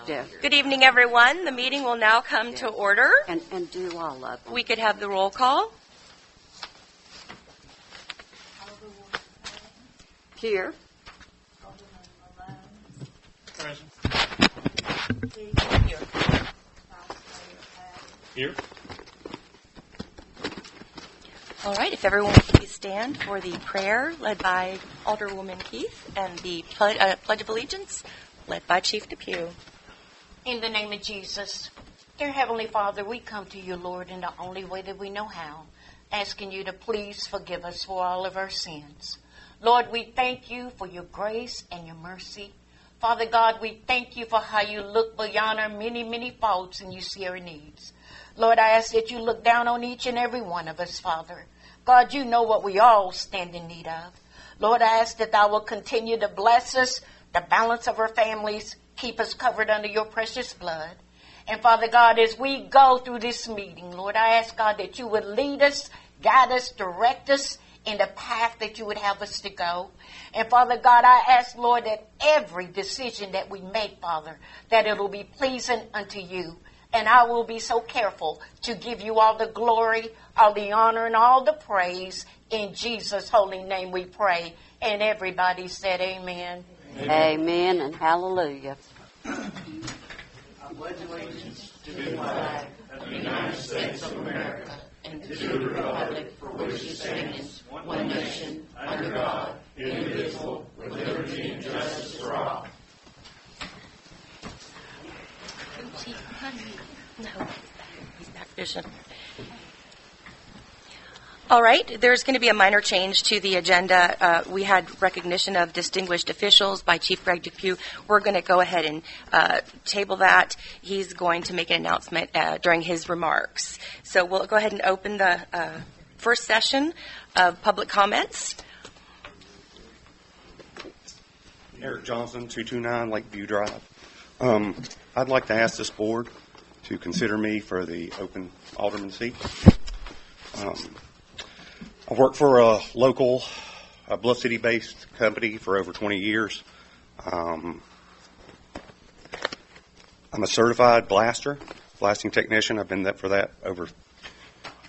Yeah. Good evening, everyone. The meeting will now come to order. And do all of them. We could have the roll call. Here. Present. Here. All right, if everyone would please stand for the prayer led by Alderwoman Keith and the Pledge of Allegiance led by Chief Depew. In the name of Jesus, dear Heavenly Father, we come to you, Lord, in the only way that we know how, asking you to please forgive us for all of our sins. Lord, we thank you for your grace and your mercy. Father God, we thank you for how you look beyond our many, many faults and you see our needs. Lord, I ask that you look down on each and every one of us, Father. God, you know what we all stand in need of. Lord, I ask that thou will continue to bless us, the balance of our families, keep us covered under your precious blood. And Father God, as we go through this meeting, Lord, I ask God that you would lead us, guide us, direct us in the path that you would have us to go. And Father God, I ask, Lord, that every decision that we make, Father, that it will be pleasing unto you. And I will be so careful to give you all the glory, all the honor, and all the praise. In Jesus' holy name we pray. And everybody said amen. Amen and hallelujah. I pledge allegiance to the flag of the United States of America and to the republic for which it stands, one nation, under God, indivisible, with liberty and justice for all. No, he's back fishing. All right, there's going to be a minor change to the agenda. We had recognition of distinguished officials by Chief Greg Depew. We're going to go ahead and table that. He's going to make an announcement during his remarks. So we'll go ahead and open the first session of public comments. Eric Johnson, 229 Lakeview Drive. I'd like to ask this board to consider me for the open alderman seat. I've worked for a local Bluff City-based company for over 20 years. I'm a certified blasting technician. I've been for that over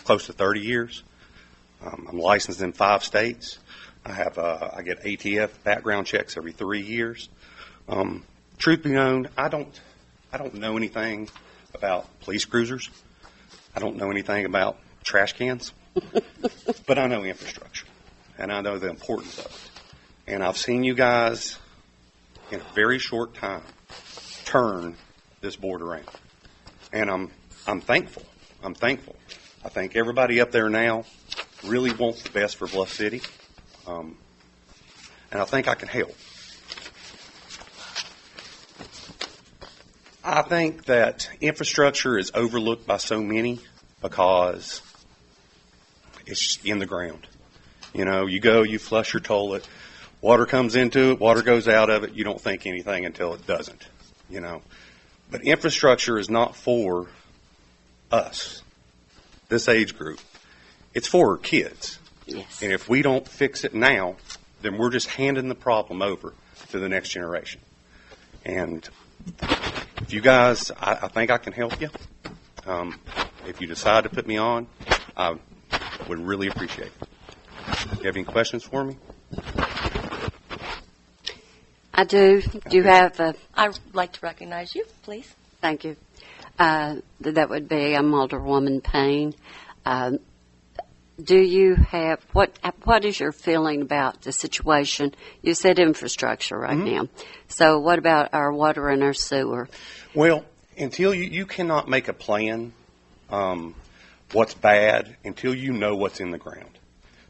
close to 30 years. I'm licensed in 5 states. I get ATF background checks every 3 years. Truth be known, I don't know anything about police cruisers. I don't know anything about trash cans, but I know infrastructure, and I know the importance of it. And I've seen you guys in a very short time turn this board around, and I'm thankful. I'm thankful. I think everybody up there now really wants the best for Bluff City, and I think I can help. I think that infrastructure is overlooked by so many because it's just in the ground. You know, you go, you flush your toilet, water comes into it, water goes out of it. You don't think anything until it doesn't, you know. But infrastructure is not for us, this age group. It's for our kids. Yes. And if we don't fix it now, then we're just handing the problem over to the next generation. And if you guys, I think I can help you. If you decide to put me on, I would really appreciate it. Do you have any questions for me? I do. Do you have a... I'd like to recognize you, please. Thank you. That would be Alderwoman Payne. Do you have... What is your feeling about the situation? You said infrastructure right now. So what about our water and our sewer? Well, until you cannot make a plan what's bad until you know what's in the ground.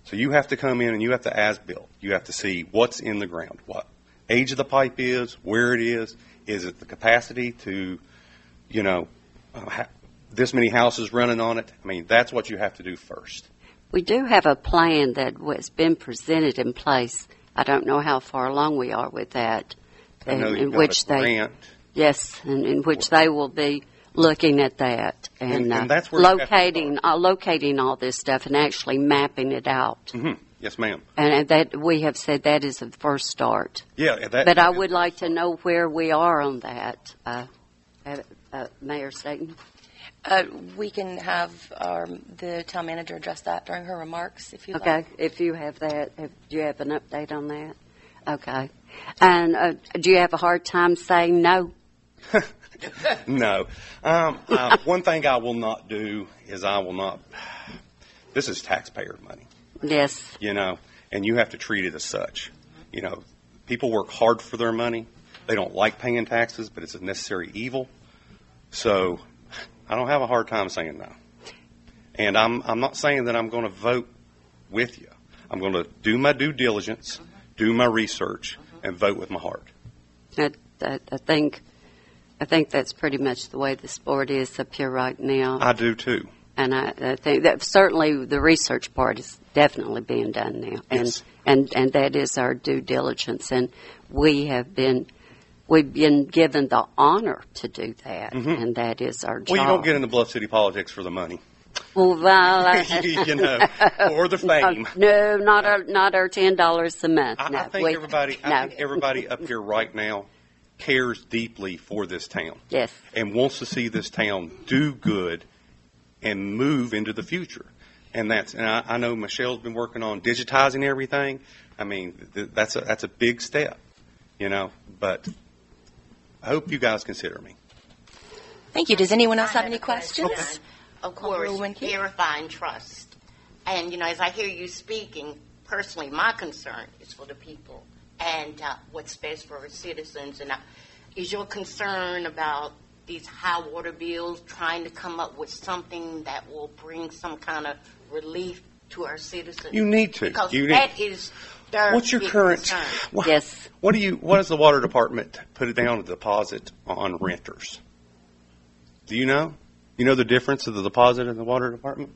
So you have to come in and you have to as-built. You have to see what's in the ground, what age of the pipe is, where it is it the capacity to, this many houses running on it. I mean, that's what you have to do first. We do have a plan that has been presented in place. I don't know how far along we are with that. I know in which grant. Yes, and in which they will be looking at that and that's where locating all this stuff and actually mapping it out. Mm-hmm. Yes, ma'am. And that we have said that is the first start. Yeah, But I would like to know where we are on that, Mayor Staten. We can have the town manager address that during her remarks, if you like. Okay, if you have that, do you have an update on that? Okay. And do you have a hard time saying no? No. One thing I will not do is this is taxpayer money. Yes. And you have to treat it as such. People work hard for their money. They don't like paying taxes, but it's a necessary evil. So I don't have a hard time saying no. And I'm not saying that I'm going to vote with you. I'm going to do my due diligence, do my research, and vote with my heart. I think that's pretty much the way this board is up here right now. I do too. And I think that certainly the research part is definitely being done now. Yes. And that is our due diligence. And we've been given the honor to do that. Mm-hmm. And that is our job. Well, you don't get into Bluff City politics for the money. Well, or the fame. No, not our $10 a month. I think everybody up here right now cares deeply for this town. Yes. And wants to see this town do good and move into the future. And I know Michelle's been working on digitizing everything. I mean, that's a big step, but I hope you guys consider me. Thank you. Does anyone else have any questions? Okay. Of course, verifying trust. And, as I hear you speaking, personally, my concern is for the people and what's best for our citizens. And is your concern about these high water bills, trying to come up with something that will bring some kind of relief to our citizens? You need to. Because that is their What's your current? Yes. What does the water department put it down a deposit on renters? Do you know? You know the difference of the deposit in the water department?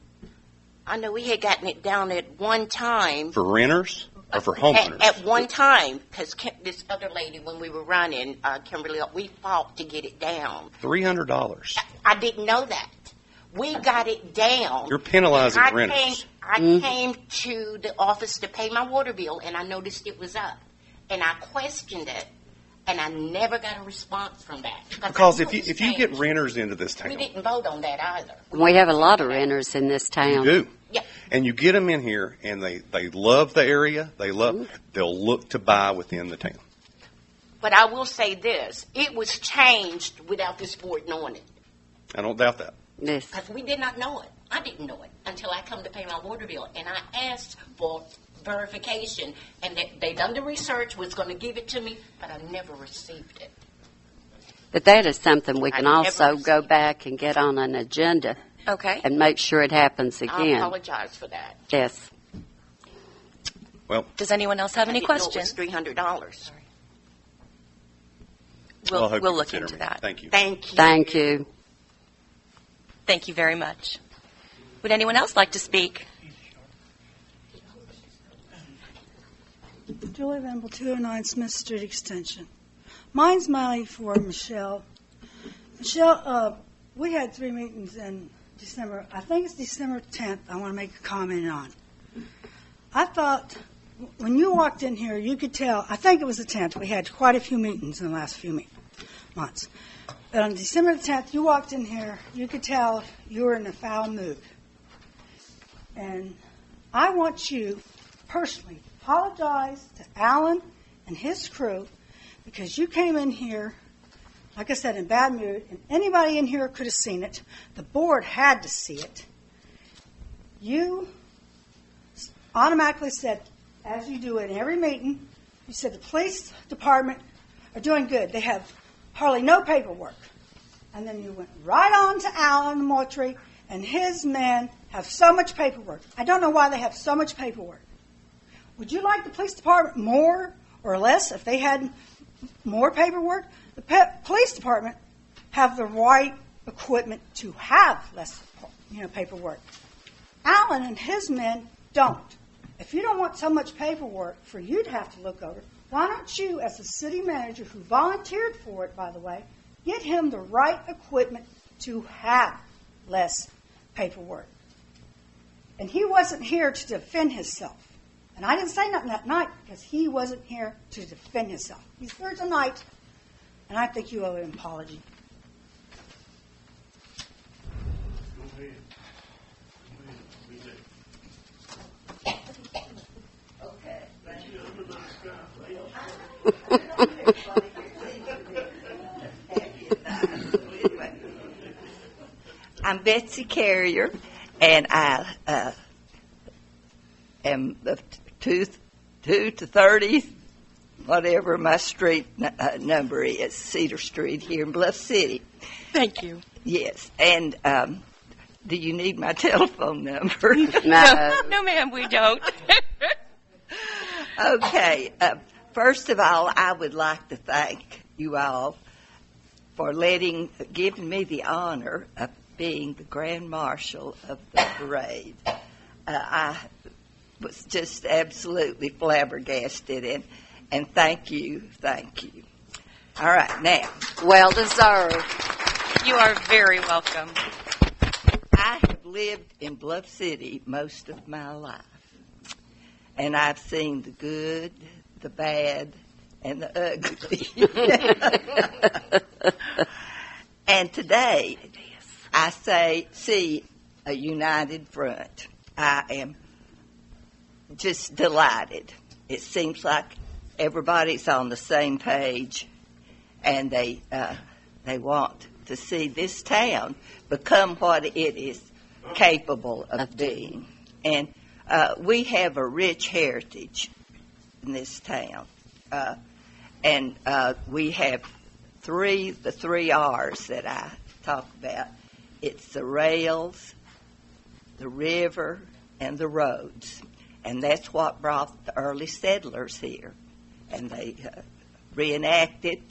I know we had gotten it down at one time. For renters or for homeowners? At one time, because this other lady, when we were running, Kimberly, we fought to get it down. $300. I didn't know that. We got it down. You're penalizing renters. I came to the office to pay my water bill, and I noticed it was up. And I questioned it, and I never got a response from that. Because if you get renters into this town. We didn't vote on that either. We have a lot of renters in this town. You do. Yeah. And you get them in here, and they love the area. They'll look to buy within the town. But I will say this. It was changed without this board knowing it. I don't doubt that. Yes. Because we did not know it. I didn't know it until I come to pay my water bill. And I asked for verification. And they done the research, was going to give it to me, but I never received it. But that is something we can also go back and get on an agenda. Okay. And make sure it happens again. I apologize for that. Yes. Well, does anyone else have any questions? It was $300. We'll look into that. Thank you. Thank you. Thank you. Thank you very much. Would anyone else like to speak? Julie Venable, 209 Smith Street Extension. Mine's mainly for Michelle. Michelle, we had 3 meetings in December. I think it's December 10th I want to make a comment on. I thought when you walked in here, you could tell, I think it was the 10th. We had quite a few meetings in the last few months. But on December 10th, you walked in here, you could tell you were in a foul mood. And I want you personally apologize to Alan and his crew because you came in here, like I said, in bad mood, and anybody in here could have seen it. The board had to see it. You automatically said, as you do in every meeting, you said the police department are doing good. They have hardly no paperwork. And then you went right on to Alan Moultrie, and his men have so much paperwork. I don't know why they have so much paperwork. Would you like the police department more or less if they had more paperwork? The police department have the right equipment to have less, paperwork. Alan and his men don't. If you don't want so much paperwork for you to have to look over, why don't you, as the city manager who volunteered for it, by the way, get him the right equipment to have less paperwork? And he wasn't here to defend himself. And I didn't say nothing that night because he wasn't here to defend himself. He's here tonight, and I think you owe him an apology. Go ahead. I'm Betsy Carrier, and I am 2 to 30, whatever my street number is, Cedar Street here in Bluff City. Thank you. Yes, and do you need my telephone number? No, ma'am, we don't. Okay. First of all, I would like to thank you all for giving me the honor of being the Grand Marshal of the parade. I was just absolutely flabbergasted, and thank you. All right, now. Well deserved. You are very welcome. I have lived in Bluff City most of my life, and I've seen the good, the bad, and the ugly. And today, I see a united front. I am just delighted. It seems like everybody's on the same page, and they want to see this town become what it is capable of being. And we have a rich heritage in this town. And we have the three R's that I talk about. It's the rails, the river, and the roads. And that's what brought the early settlers here. And they reenact it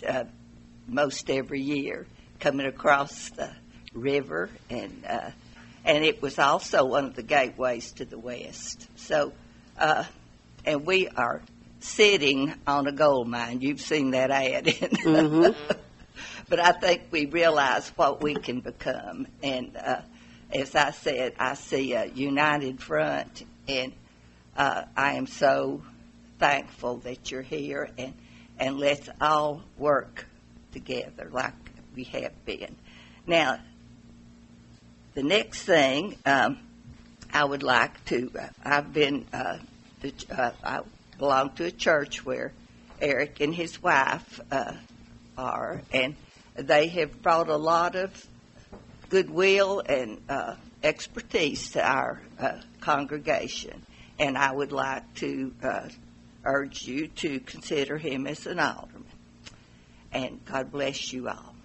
most every year, coming across the river. And it was also one of the gateways to the West. So, and we are sitting on a gold mine. You've seen that ad. Mm-hmm. But I think we realize what we can become. And as I said, I see a united front, and I am so thankful that you're here, and let's all work together like we have been. Now, the next thing I would like to, I belong to a church where Eric and his wife are, and they have brought a lot of goodwill and expertise to our congregation, and I would like to urge you to consider him as an alderman. And God bless you all.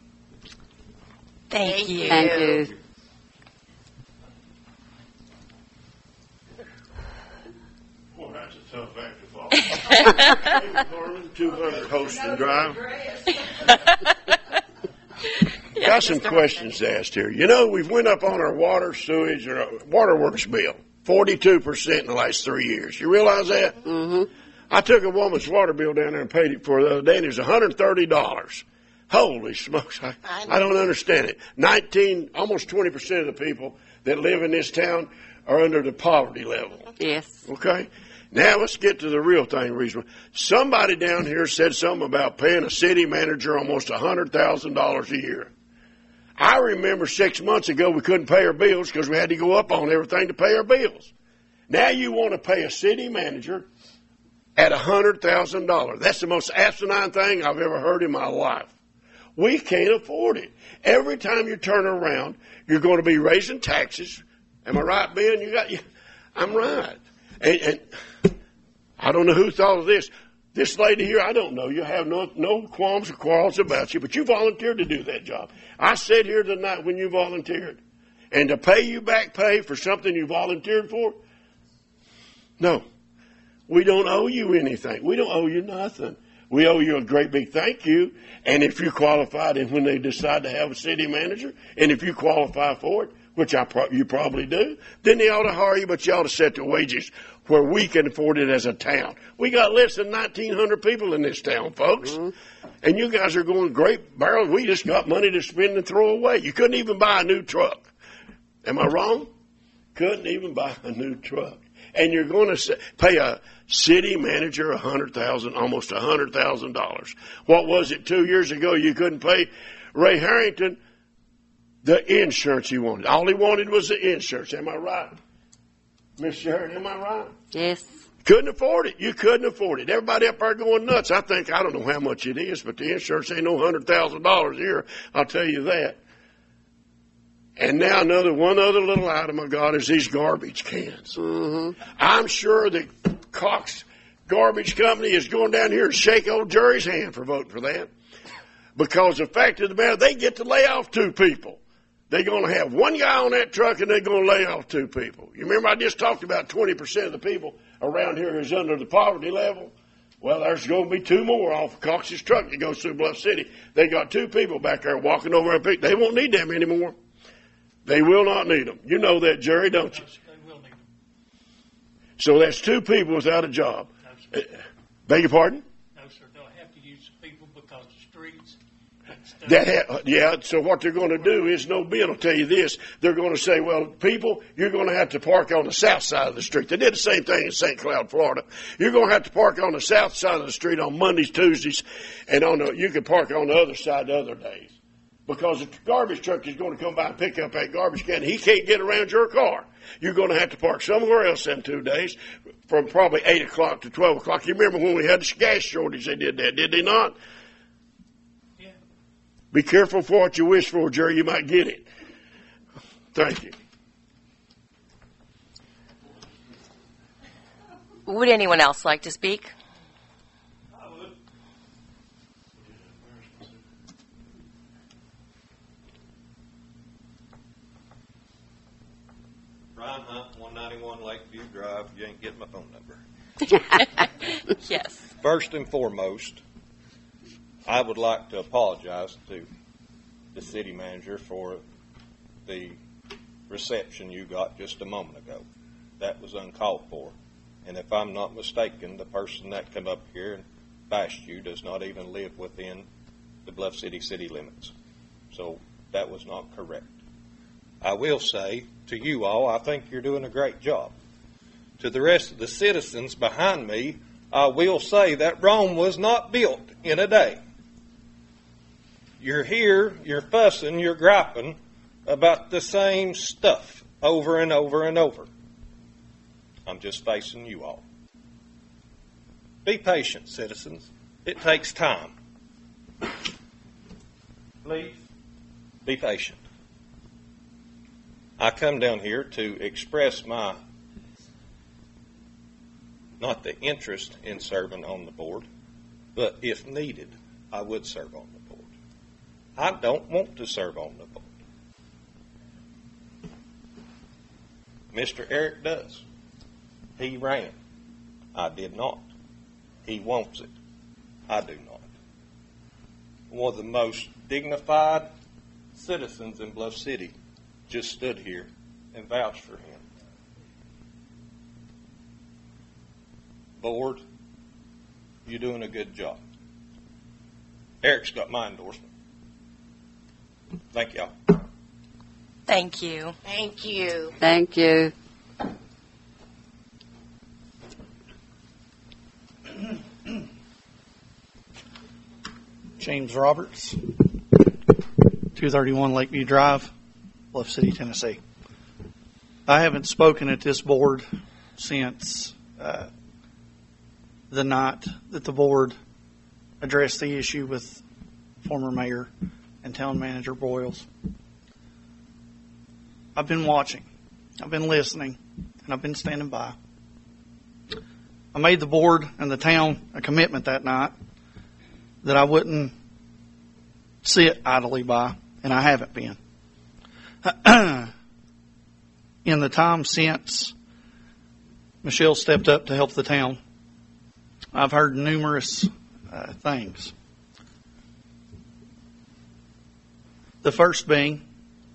Thank you. Thank you. Boy, that's a tough act to follow. 200 Holston Drive. Got some questions asked here. You know, we've went up on our water, sewage, or waterworks bill, 42% in the last 3 years. You realize that? Mm-hmm. I took a woman's water bill down there and paid it for the other day, and it was $130. Holy smokes, I don't understand it. Almost 20% of the people that live in this town are under the poverty level. Yes. Okay? Now let's get to the real thing, Reasonable. Somebody down here said something about paying a city manager almost $100,000 a year. I remember 6 months ago we couldn't pay our bills because we had to go up on everything to pay our bills. Now you want to pay a city manager at $100,000. That's the most asinine thing I've ever heard in my life. We can't afford it. Every time you turn around, you're going to be raising taxes. Am I right, Ben? I'm right. And I don't know who thought of this. This lady here, I don't know. You have no qualms or quarrels about you, but you volunteered to do that job. I sat here tonight when you volunteered. And to pay you back pay for something you volunteered for? No. We don't owe you anything. We don't owe you nothing. We owe you a great big thank you. And if you're qualified, and when they decide to have a city manager, and if you qualify for it, which you probably do, then they ought to hire you, but you ought to set the wages where we can afford it as a town. We got less than 1,900 people in this town, folks. Mm-hmm. And you guys are going great barrels. We just got money to spend and throw away. You couldn't even buy a new truck. Am I wrong? Couldn't even buy a new truck. and you're going to pay a city manager almost $100,000. What was it 2 years ago? You couldn't pay Ray Harrington the insurance he wanted. All he wanted was the insurance. Am I right? Miss Sharon, am I right? Yes. Couldn't afford it. You couldn't afford it. Everybody up there going nuts. I don't know how much it is, but the insurance ain't no $100,000 a year. I'll tell you that. And now one other little item I got is these garbage cans. Mm-hmm. I'm sure that Cox Garbage Company is going down here and shake old Jerry's hand for voting for that. Because the fact of the matter, they get to lay off 2 people. They're going to have 1 guy on that truck, and they're going to lay off 2 people. You remember I just talked about 20% of the people around here who's under the poverty level? Well, there's going to be 2 more off of Cox's truck that goes through Bluff City. They got 2 people back there walking over and pick. They won't need them anymore. They will not need them. You know that, Jerry, don't you? They will need them. So that's 2 people without a job. No, sir. Beg your pardon? No, sir. They'll have to use people because the streets and stuff. So what they're going to do is, no Ben will tell you this, they're going to say, well, people, you're going to have to park on the south side of the street. They did the same thing in St. Cloud, Florida. You're going to have to park on the south side of the street on Mondays, Tuesdays, and you can park on the other side the other days. Because the garbage truck is going to come by and pick up that garbage can. He can't get around your car. You're going to have to park somewhere else in 2 days from probably 8 o'clock to 12 o'clock. You remember when we had the gas shortage, they did that, did they not? Yeah. Be careful for what you wish for, Jerry. You might get it. Thank you. Would anyone else like to speak? Brian Hunt, 191 Lakeview Drive. You ain't getting my phone number. Yes. First and foremost, I would like to apologize to the city manager for the reception you got just a moment ago. That was uncalled for. And if I'm not mistaken, the person that came up here and bashed you does not even live within the Bluff City city limits. So that was not correct. I will say to you all, I think you're doing a great job. To the rest of the citizens behind me, I will say that Rome was not built in a day. You're here, you're fussing, you're griping about the same stuff over and over and over. I'm just facing you all. Be patient, citizens. It takes time. Please, be patient. I come down here to express my, not the interest in serving on the board, but if needed, I would serve on the board. I don't want to serve on the board. Mr. Eric does. He ran. I did not. He wants it. I do not. One of the most dignified citizens in Bluff City just stood here and vouched for him. Board, you're doing a good job. Eric's got my endorsement. Thank y'all. Thank you. Thank you. Thank you. James Roberts, 231 Lakeview Drive, Bluff City, Tennessee. I haven't spoken at this board since the night that the board addressed the issue with former mayor and town manager Broyles. I've been watching, I've been listening, and I've been standing by. I made the board and the town a commitment that night that I wouldn't sit idly by, and I haven't been. In the time since Michelle stepped up to help the town, I've heard numerous things. The first being,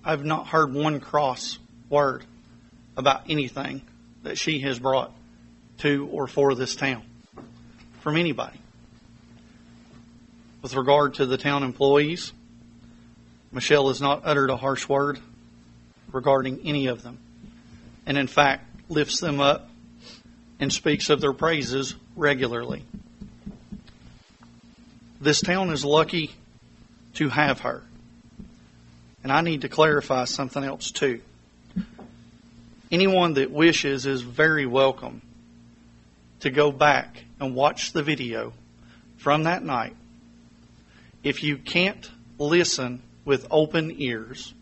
I've not heard one cross word about anything that she has brought to or for this town from anybody. With regard to the town employees, Michelle has not uttered a harsh word regarding any of them, and in fact lifts them up and speaks of their praises regularly. This town is lucky to have her. And I need to clarify something else too. Anyone that wishes is very welcome to go back and watch the video from that night. If you can't listen with open ears,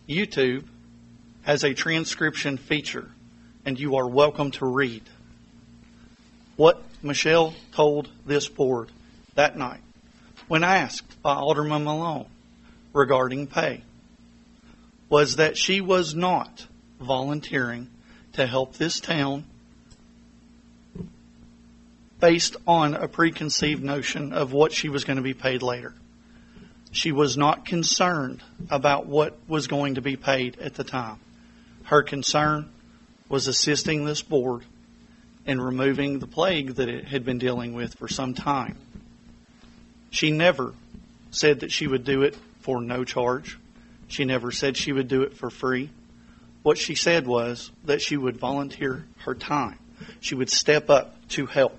YouTube has a transcription feature, and you are welcome to read what Michelle told this board that night when asked by Alderman Malone regarding pay, was that she was not volunteering to help this town based on a preconceived notion of what she was going to be paid later. She was not concerned about what was going to be paid at the time. Her concern was assisting this board in removing the plague that it had been dealing with for some time. She never said that she would do it for no charge. She never said she would do it for free. What she said was that she would volunteer her time. She would step up to help.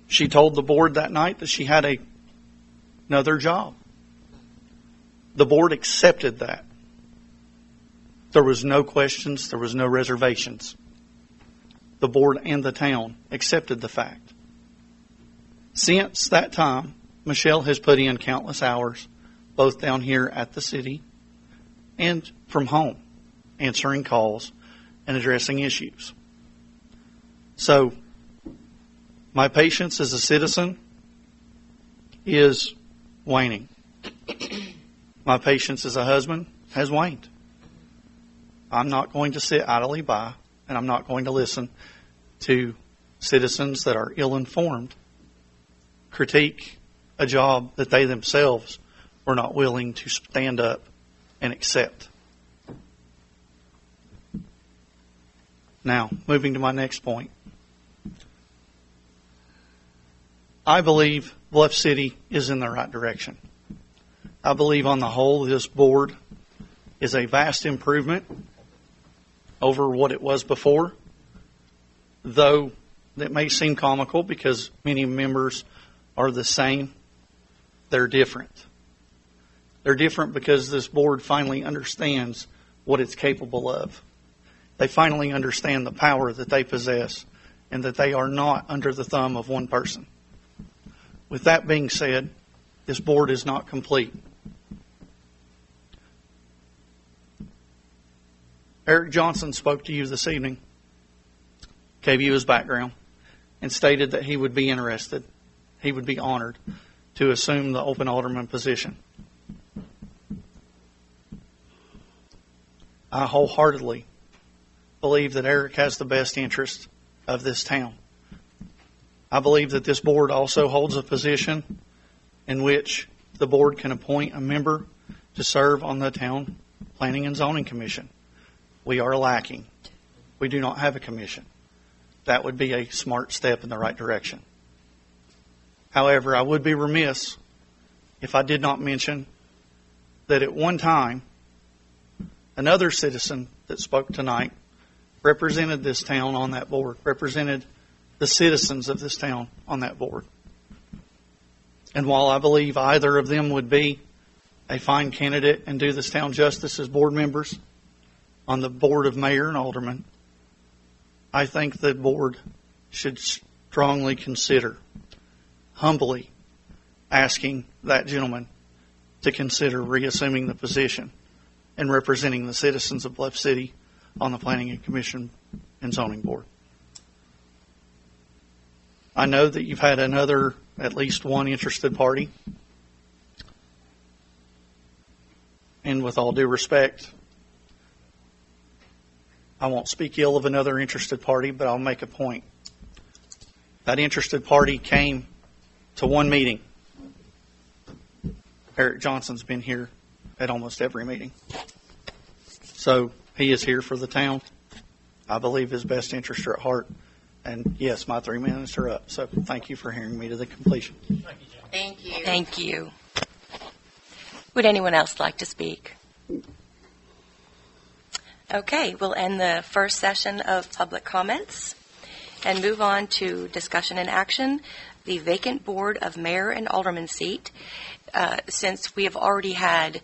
She told the board that night that she had another job. The board accepted that. There was no questions. There was no reservations. The board and the town accepted the fact. Since that time, Michelle has put in countless hours, both down here at the city and from home, answering calls and addressing issues. So, my patience as a citizen is waning. My patience as a husband has waned. I'm not going to sit idly by, and I'm not going to listen to citizens that are ill-informed critique a job that they themselves were not willing to stand up and accept. Now, moving to my next point. I believe Bluff City is in the right direction. I believe on the whole this board is a vast improvement over what it was before, though that may seem comical because many members are the same. They're different. They're different because this board finally understands what it's capable of. They finally understand the power that they possess and that they are not under the thumb of one person. With that being said, this board is not complete. Eric Johnson spoke to you this evening, gave you his background, and stated that he would be interested, he would be honored to assume the open alderman position. I wholeheartedly believe that Eric has the best interest of this town. I believe that this board also holds a position in which the board can appoint a member to serve on the town planning and zoning commission. We are lacking. We do not have a commission. That would be a smart step in the right direction. However, I would be remiss if I did not mention that at one time, another citizen that spoke tonight represented this town on that board, represented the citizens of this town on that board. And while I believe either of them would be a fine candidate and do this town justice as board members on the board of mayor and alderman, I think the board should strongly consider, humbly asking that gentleman to consider reassuming the position and representing the citizens of Bluff City on the Planning and Commission and Zoning Board. I know that you've had at least one interested party. And with all due respect, I won't speak ill of another interested party, but I'll make a point. That interested party came to one meeting. Eric Johnson's been here at almost every meeting. So he is here for the town. I believe his best interests are at heart. And yes, my 3 minutes are up. So thank you for hearing me to the completion. Thank you. Thank you. Would anyone else like to speak? Okay, we'll end the first session of public comments and move on to discussion and action. The vacant board of mayor and alderman seat. Since we have already had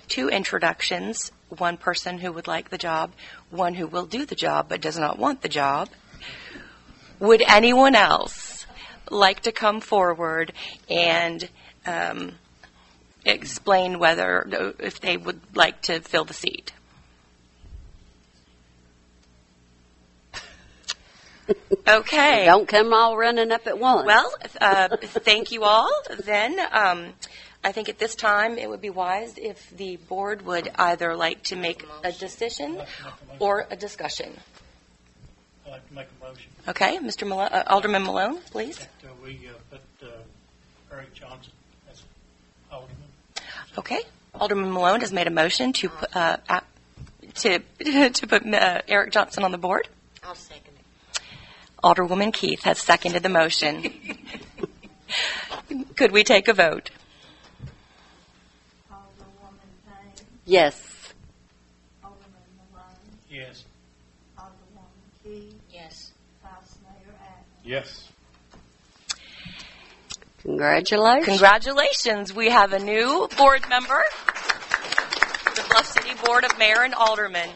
2 introductions, one person who would like the job, one who will do the job but does not want the job, would anyone else like to come forward and explain if they would like to fill the seat? Okay. Don't come all running up at once. Well, thank you all. Then I think at this time it would be wise if the board would either like to make a decision or a discussion. I'd like to make a motion Okay, Mr. Alderman Malone, please. that we put Eric Johnson as alderman. Okay, Alderman Malone has made a motion to put Eric Johnson on the board. I'll second it. Alderwoman Keith has seconded the motion. Could we take a vote? Alderwoman Payne, Yes. Alderman Malone, Yes. Alderwoman Key, Yes. Vice Mayor Adams. Yes. Congratulations. Congratulations. We have a new board member, the Bluff City Board of Mayor and Aldermen.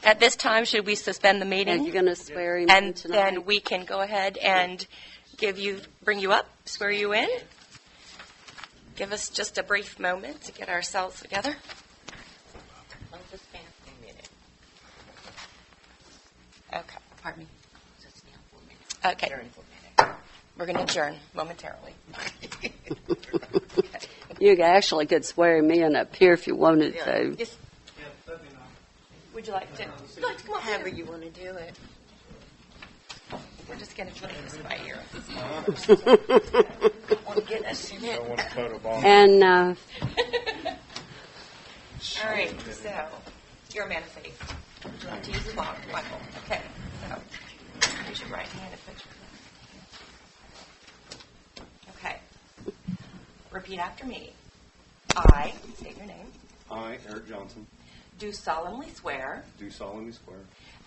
At this time, should we suspend the And meeting? you're going to swear him in And tonight? then we can go ahead and bring you up, swear you in. Give us just a brief moment to get ourselves together. I'll just stand for a minute. Okay, pardon me. Just stand for a minute. Okay, Adjourn for a minute. we're going to adjourn momentarily. You actually could swear me in up here if you wanted Yeah. to. Yes. Would you like to? Would you like to come up here? However you want to do it. We're just going to play this by ear. Want to get us in it? And All right, so you're a man of faith. Would you like to use the Bible? Okay, so use your right hand and put your Okay. Repeat after me. I, state your name, I, Eric Johnson, do solemnly swear do solemnly swear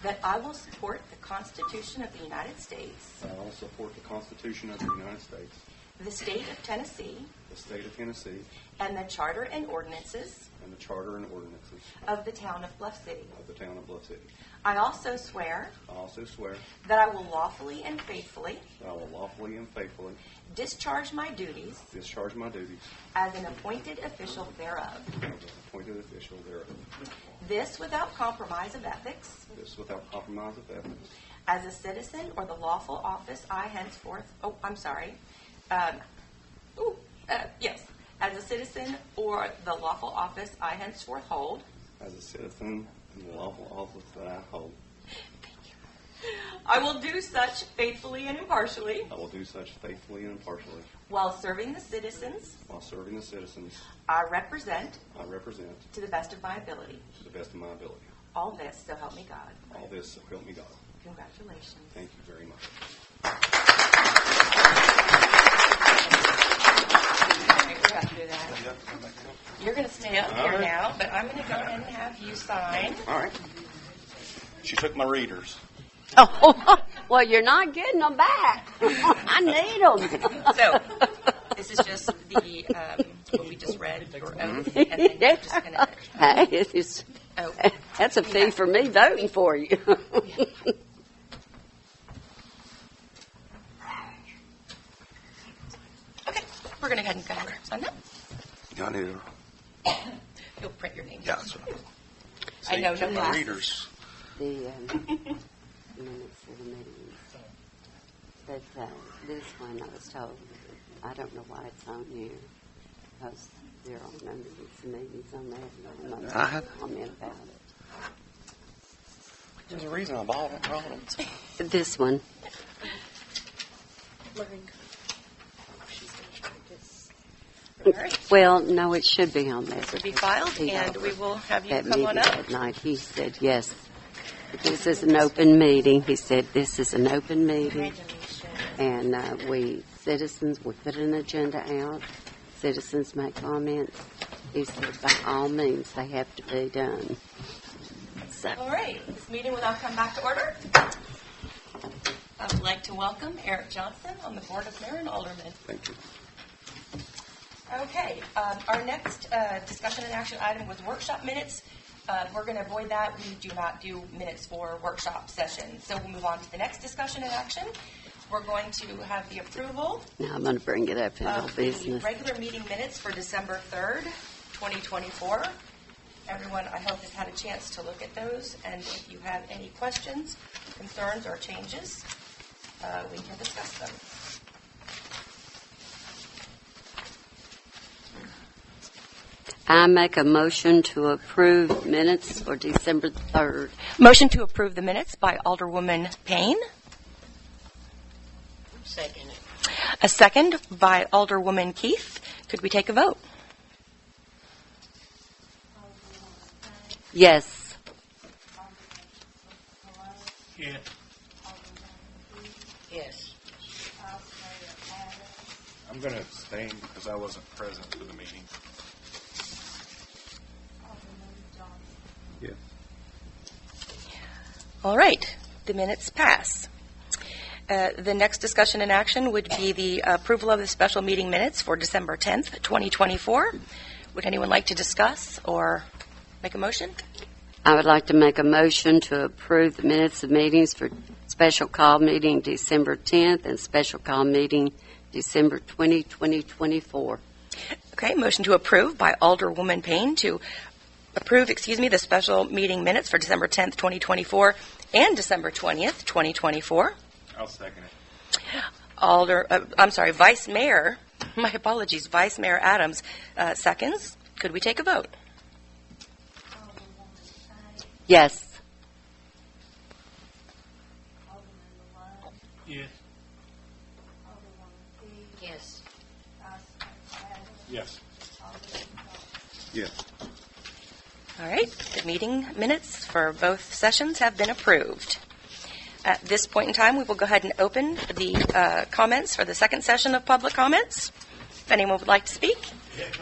that I will support the Constitution of the United States, that I will support the Constitution of the United States, the state of Tennessee, the state of Tennessee, and the charter and ordinances and the charter and ordinances of the town of Bluff City. of the town of Bluff City. I also swear I also swear that I will lawfully and faithfully that I will lawfully and faithfully discharge my duties discharge my duties as an appointed official thereof. as an appointed official thereof. This without compromise of ethics, This without compromise of ethics, as a citizen or the lawful office I henceforth. Oh, I'm sorry. Yes, as a citizen or the lawful office I henceforth hold. as a citizen in the lawful office that I hold. I will do such faithfully and impartially I will do such faithfully and impartially while serving the citizens while serving the citizens I represent I represent to the best of my ability. to the best of my ability. All this, so help me God. All this, so help me God. Congratulations. Thank you very much. You're going to stay up here now, but I'm going to go ahead and have you sign. All right. She took my readers. Oh, well, you're not getting them back. I need them. So, this is just the what we just read, your oath, and then you're just going to. Hey, it's, Oh, that's a fee for me voting for you. okay, we're going to go ahead and go ahead and sign that. I need You'll print your name. Yeah, that's I know, no took my glasses. readers. The minutes of the meetings. But this one I was told, I don't know why it's on here, because there are no minutes of meetings on there. And I have- comment about it. There's a reason I bought it. This one. All right. Well, no, it should be on there. This will be filed, and we will have you At come on meeting up. that night, he said, yes, this is an open meeting. He said, this is an open meeting. And we put an agenda out. Citizens make comments. He said, by all means, they have to be done. All right, this meeting will now come back to order. I would like to welcome Eric Johnson on the Board of Mayor and Aldermen. Thank you. Okay, our next discussion and action item was workshop minutes. We're going to avoid that. We do not do minutes for workshop sessions. So we'll move on to the next discussion and action. We're going to have the approval Now I'm going to bring it up in of all the business. regular meeting minutes for December 3rd, 2024. Everyone, I hope, has had a chance to look at those. And if you have any questions, concerns, or changes, we can discuss them. I make a motion to approve minutes for December 3rd. Motion to approve the minutes by Alderwoman Payne. Second it. A second by Alderwoman Keith. Could we take a vote? Yes. Yes. Yes. I'm going to abstain because I wasn't present for the meeting. Yes. All right. The minutes pass. The next discussion and action would be the approval of the special meeting minutes for December 10th, 2024. Would anyone like to discuss or make a motion? I would like to make a motion to approve the minutes of meetings for special call meeting December 10th and special call meeting December 20, 2024. Okay, motion to approve by Alderwoman Payne to approve, the special meeting minutes for December 10th, 2024 and December 20th, 2024. I'll second it. Vice Mayor, my apologies, Vice Mayor Adams seconds. Could we take a vote? Yes. Yes. Yes. Yes. Yes. All right, the meeting minutes for both sessions have been approved. At this point in time, we will go ahead and open the comments for the second session of public comments. If anyone would like to speak.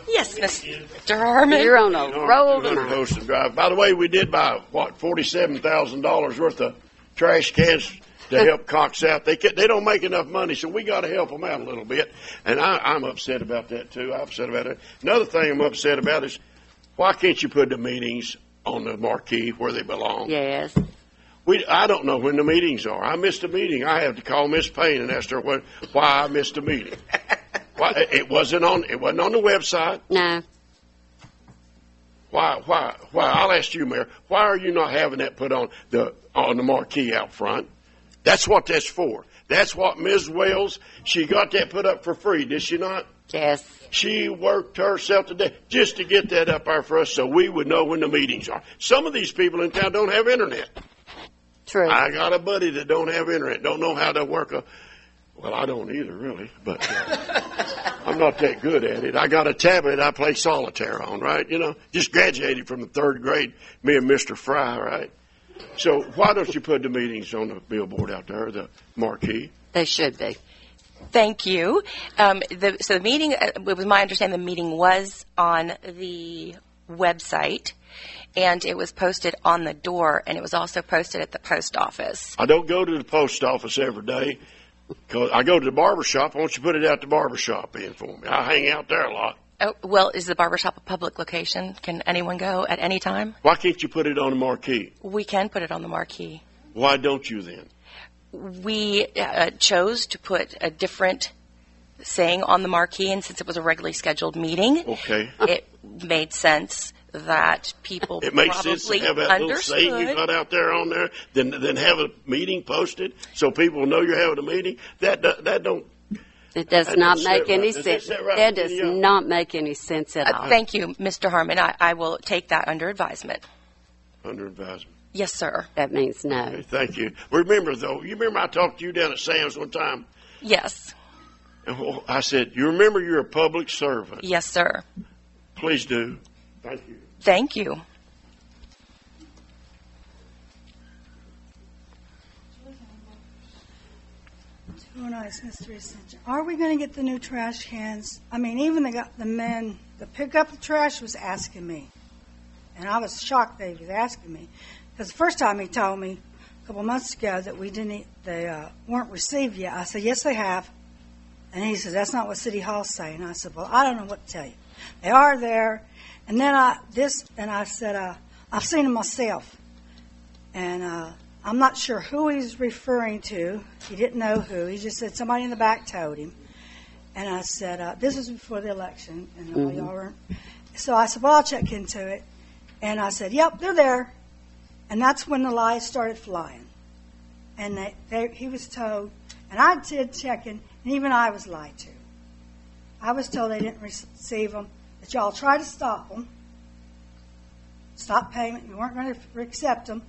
Yes, Mr. Harmon. You're on a roll 200 tonight. Ocean Drive. By the way, we did buy, $47,000 worth of trash cans to help Cox out. They don't make enough money, so we got to help them out a little bit. And I'm upset about that, too. I'm upset about it. Another thing I'm upset about is, why can't you put the meetings on the marquee where they belong? Yes. I don't know when the meetings are. I missed a meeting. I have to call Miss Payne and ask her why I missed a meeting. It wasn't on the website. No. Why? I'll ask you, Mayor. Why are you not having that put on the marquee out front? That's what that's for. That's what Ms. Wells, she got that put up for free, did she not? Yes. She worked herself to death just to get that up there for us so we would know when the meetings are. Some of these people in town don't have internet. True. I got a buddy that don't have internet, don't know how to work well, I don't either, really, but I'm not that good at it. I got a tablet I play solitaire on, right? Just graduated from the third grade, me and Mr. Fry, right? So why don't you put the meetings on the billboard out there, the marquee? They should be. Thank you. So the meeting, it was my understanding the meeting was on the website, and it was posted on the door, and it was also posted at the post office. I don't go to the post office every day. Cause I go to the barber shop. Why don't you put it out the barber shop in for me? I hang out there a lot. Oh, well, is the barbershop a public location? Can anyone go at any time? Why can't you put it on the marquee? We can put it on the marquee. Why don't you then? We chose to put a different saying on the marquee, and since it was a regularly scheduled meeting, Okay. it made sense that people It makes probably sense to have that little saying you got out there on there than have a meeting posted so people know you're having a meeting. That don't. It does That not doesn't make sit any right. Does sense. that sit right That with does you? not make any sense at all. Thank you, Mr. Harmon. I will take that under advisement. Under advisement. Yes, sir. That means no. Okay, thank you. Remember, though, I talked to you down at Sam's one time, Yes. and I said, you remember you're a public servant. Yes, sir. Please do. Thank you. Thank you. Too nice, Mr. Ascension. Are we going to get the new trash cans? I mean, even the men that pick up the trash was asking me. And I was shocked they was asking me. Because the first time he told me a couple months ago that they weren't received yet. I said, yes, they have. And he said, that's not what City Hall's saying. I said, well, I don't know what to tell you. They are there. And then I said, I've seen them myself. And I'm not sure who he's referring to. He didn't know who. He just said somebody in the back told him. And I said, this was before the election. And all y'all weren't. So I said, well, I'll check into it. And I said, yep, they're there. And that's when the lies started flying. And he was told, and I did checking, and even I was lied to. I was told they didn't receive them, that y'all tried to stop them, stop payment, you weren't going to accept them.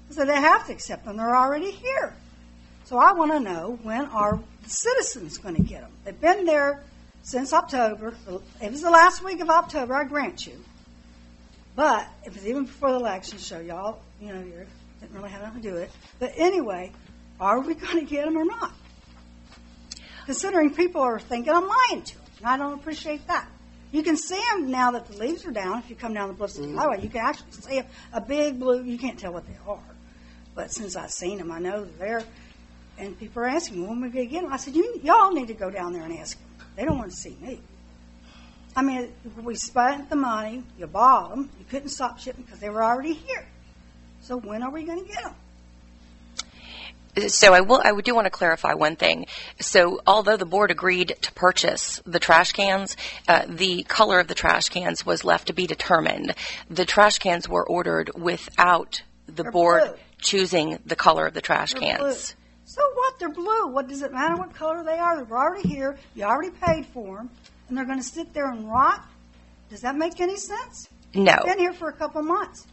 I said, they have to accept them, they're already here. So I want to know, when are the citizens going to get them? They've been there since October. It was the last week of October, I grant you. But it was even before the election, so y'all, you didn't really have nothing to do with it. But anyway, are we going to get them or not? Considering people are thinking I'm lying to them, and I don't appreciate that. You can see them now that the leaves are down. If you come down the BLUFF City Highway, you can actually see a big blue. You can't tell what they are. But since I've seen them, I know they're there. And people are asking me, when we get them? I said, y'all need to go down there and ask them. They don't want to see me. I mean, we spent the money. You bought them. You couldn't stop shipping because they were already here. So when are we going to get them? So I do want to clarify one thing. So although the board agreed to purchase the trash cans, the color of the trash cans was left to be determined. The trash cans were ordered without the board blue. Choosing the color of the trash They're cans. blue. So what? They're blue. What does it matter what color they are? They're already here. You already paid for them. And they're going to sit there and rot? Does that make any sense? No. They've been here for a couple months.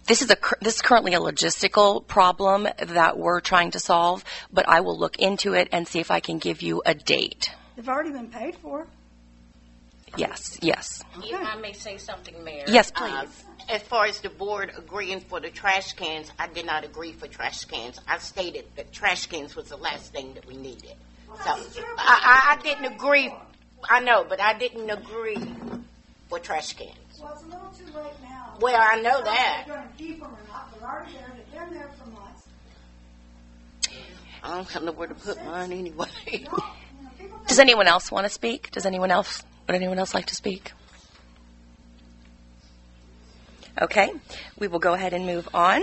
This is currently a logistical problem that we're trying to solve, but I will look into it and see if I can give you a date. They've already been paid for. Yes. Okay. If I may say something, Mayor. Yes, please. As far as the board agreeing for the trash cans, I did not agree for trash cans. I stated that trash cans was the last thing that we needed. So I didn't agree. I know, but I didn't agree for trash cans. Well, it's a little too late now. Well, I know that. They're going to keep them or not. They're already there. They've been there for months. I don't know where to put mine anyway. Does anyone else want to speak? Would anyone else like to speak? Okay, we will go ahead and move on.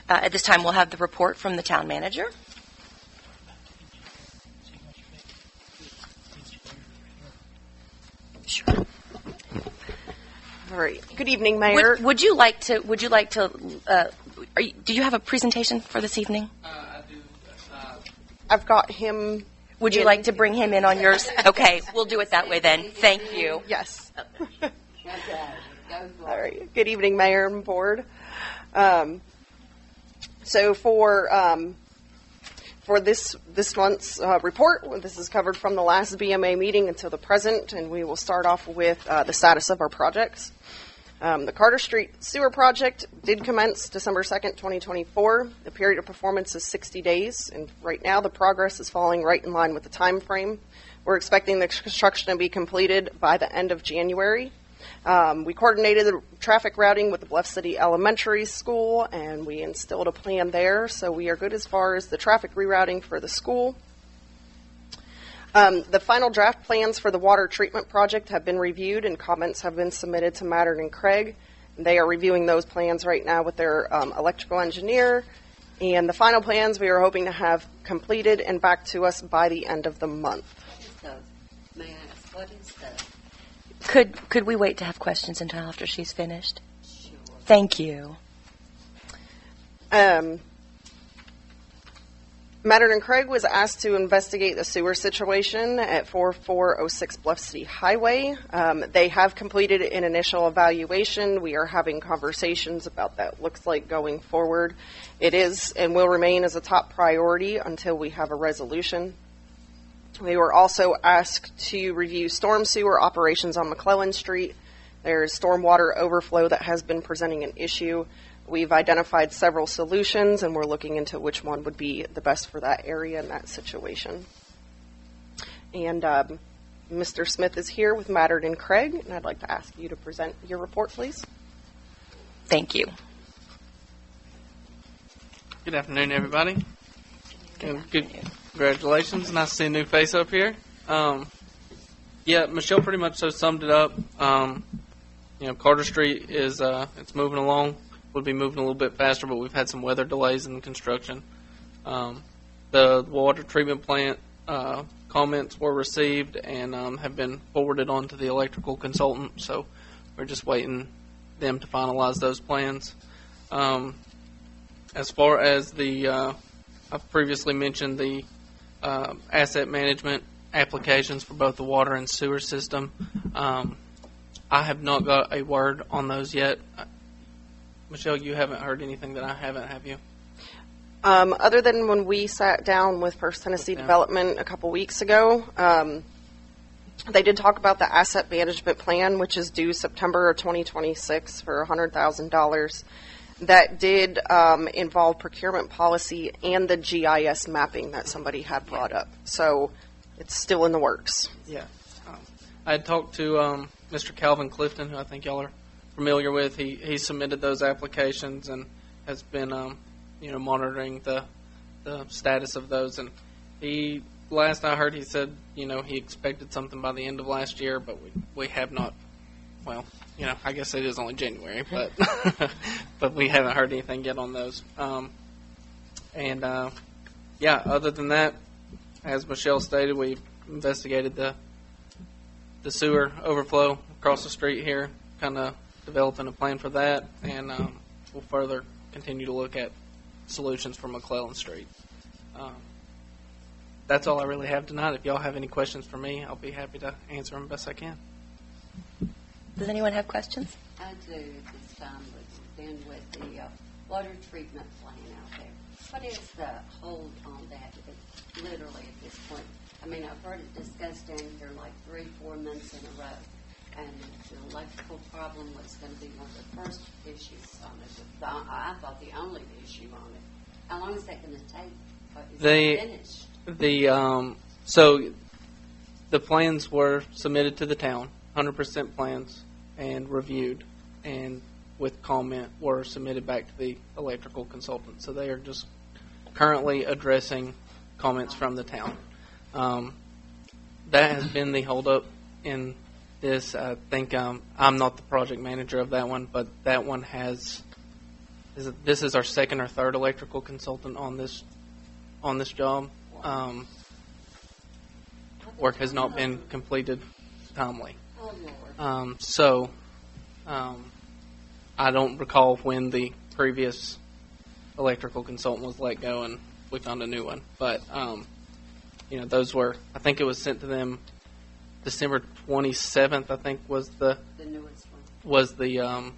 At this time, we'll have the report from the town manager. Sure. All right. Good evening, Mayor. Would you like to? Do you have a presentation for this evening? I do. I've got him. Would you like to bring him in on yours? Okay, we'll do it that way then. Thank you. Yes. All right. Good evening, Mayor and Board. So for this month's report, this is covered from the last BMA meeting until the present, and we will start off with the status of our projects. The Carter Street Sewer Project did commence December 2nd, 2024. The period of performance is 60 days, and right now the progress is falling right in line with the time frame. We're expecting the construction to be completed by the end of January. We coordinated the traffic routing with the BLUFF City Elementary School, and we instilled a plan there, so we are good as far as the traffic rerouting for the school. The final draft plans for the water treatment project have been reviewed, and comments have been submitted to Mattern and Craig. They are reviewing those plans right now with their electrical engineer, and the final plans we are hoping to have completed and back to us by the end of the month. May I ask, what is that? Could we wait to have questions until after she's finished? Sure. Thank you. Mattern and Craig was asked to investigate the sewer situation at 4406 BLUFF City Highway. They have completed an initial evaluation. We are having conversations about that looks like going forward. It is and will remain as a top priority until we have a resolution. We were also asked to review storm sewer operations on McClellan Street. There's stormwater overflow that has been presenting an issue. We've identified several solutions, and we're looking into which one would be the best for that area and that situation. And Mr. Smith is here with Mattern and Craig, and I'd like to ask you to present your report, please. Thank you. Good afternoon, everybody. And good, congratulations. Nice to see a new face up here. Yeah, Michelle pretty much so summed it up. Carter Street is it's moving along. Would be moving a little bit faster, but we've had some weather delays in the construction. The water treatment plant comments were received and have been forwarded on to the electrical consultant, so we're just waiting them to finalize those plans. As far as I've previously mentioned the asset management applications for both the water and sewer system. I have not got a word on those yet. Michelle, you haven't heard anything that I haven't, have you? Other than when we sat down with First Tennessee Development a couple weeks ago, they did talk about the asset management plan, which is due September of 2026 for $100,000. That did involve procurement policy and the GIS mapping that somebody had brought up. So it's still in the works. Yeah. I had talked to Mr. Calvin Clifton, who I think y'all are familiar with. He submitted those applications and has been monitoring the status of those. And last I heard, he said he expected something by the end of last year, but we have not. Well, I guess it is only January, but but we haven't heard anything yet on those. Other than that, as Michelle stated, we investigated the sewer overflow across the street here, kind of developing a plan for that, and we'll further continue to look at solutions for McClellan Street. That's all I really have tonight. If y'all have any questions for me, I'll be happy to answer them best I can. Does anyone have questions? I do at this time with the water treatment plan out there. What is the hold on that, literally at this point? I mean, I've heard it discussed down here like 3-4 months in a row, and the electrical problem was going to be one of the first issues on it. I thought the only issue on it. How long is that going to take? Is it finished? So the plans were submitted to the town, 100% plans, and reviewed, and with comment were submitted back to the electrical consultant. So they are just currently addressing comments from the town. That has been the holdup in this. I think I'm not the project manager of that one, but that one this is our second or third electrical consultant on this job. Work has not been completed timely. I don't recall when the previous electrical consultant was let go and we found a new one. But, those were, I think it was sent to them December 27th, I think was the newest one. Was the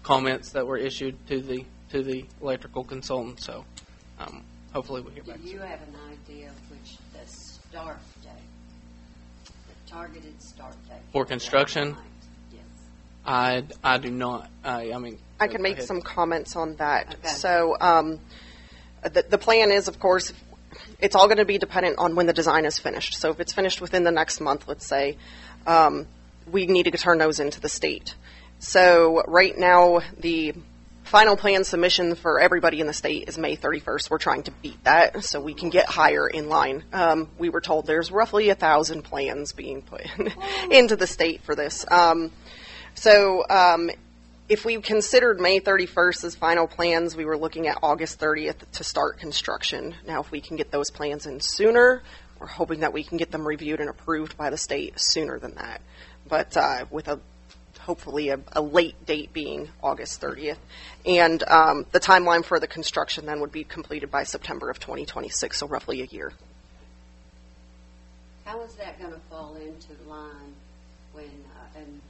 comments that were issued to the electrical consultant. So, hopefully we'll hear back. Do you have an idea of which the start date, the targeted start date for construction? Yes. I do not. I can make some comments on that. Okay. So the plan is, of course, it's all going to be dependent on when the design is finished. So if it's finished within the next month, let's say, we need to turn those into the state. So right now, the final plan submission for everybody in the state is May 31st. We're trying to beat that so we can get higher in line. We were told there's roughly 1,000 plans being put into the state for this. If we considered May 31st as final plans, we were looking at August 30th to start construction. Now, if we can get those plans in sooner, we're hoping that we can get them reviewed and approved by the state sooner than that. But with hopefully a late date being August 30th. And the timeline for the construction then would be completed by September of 2026, so roughly a year. How is that going to fall into line when, and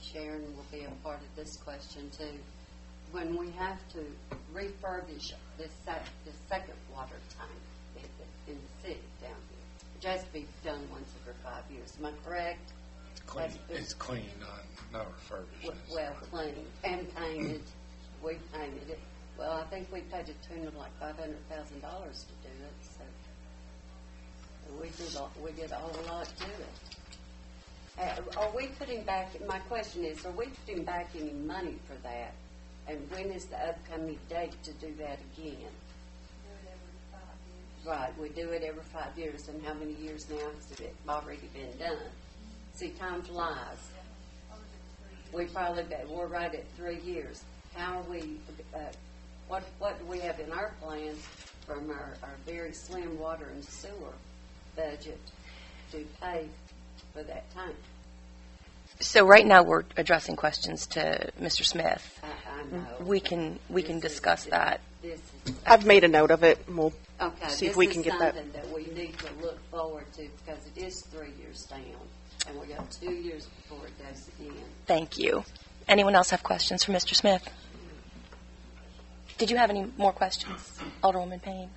Sharon will be a part of this question too, when we have to refurbish the second water tank in the city down here? It has to be done once every 5 years. Am I correct? It's clean, not refurbished. Well, clean and painted. We painted it. Well, I think we paid a tune of like $500,000 to do it. So we did a whole lot to it. Are we putting back? My question is: are we putting back any money for that? And when is the upcoming date to do that again? Right, we do it every 5 years, and how many years now has it already been done? See, time flies. We're right at 3 years. How are we, what do we have in our plans from our very slim water and sewer budget to pay for that time? So right now we're addressing questions to Mr. Smith. I know. We can discuss that. I've made a note of it, and we'll Okay, see if we can get that. This is something that we need to look forward to because it is 3 years down, and we got 2 years before it goes again. Thank you. Anyone else have questions for Mr. Smith? Did you have any more questions, Alderwoman Payne?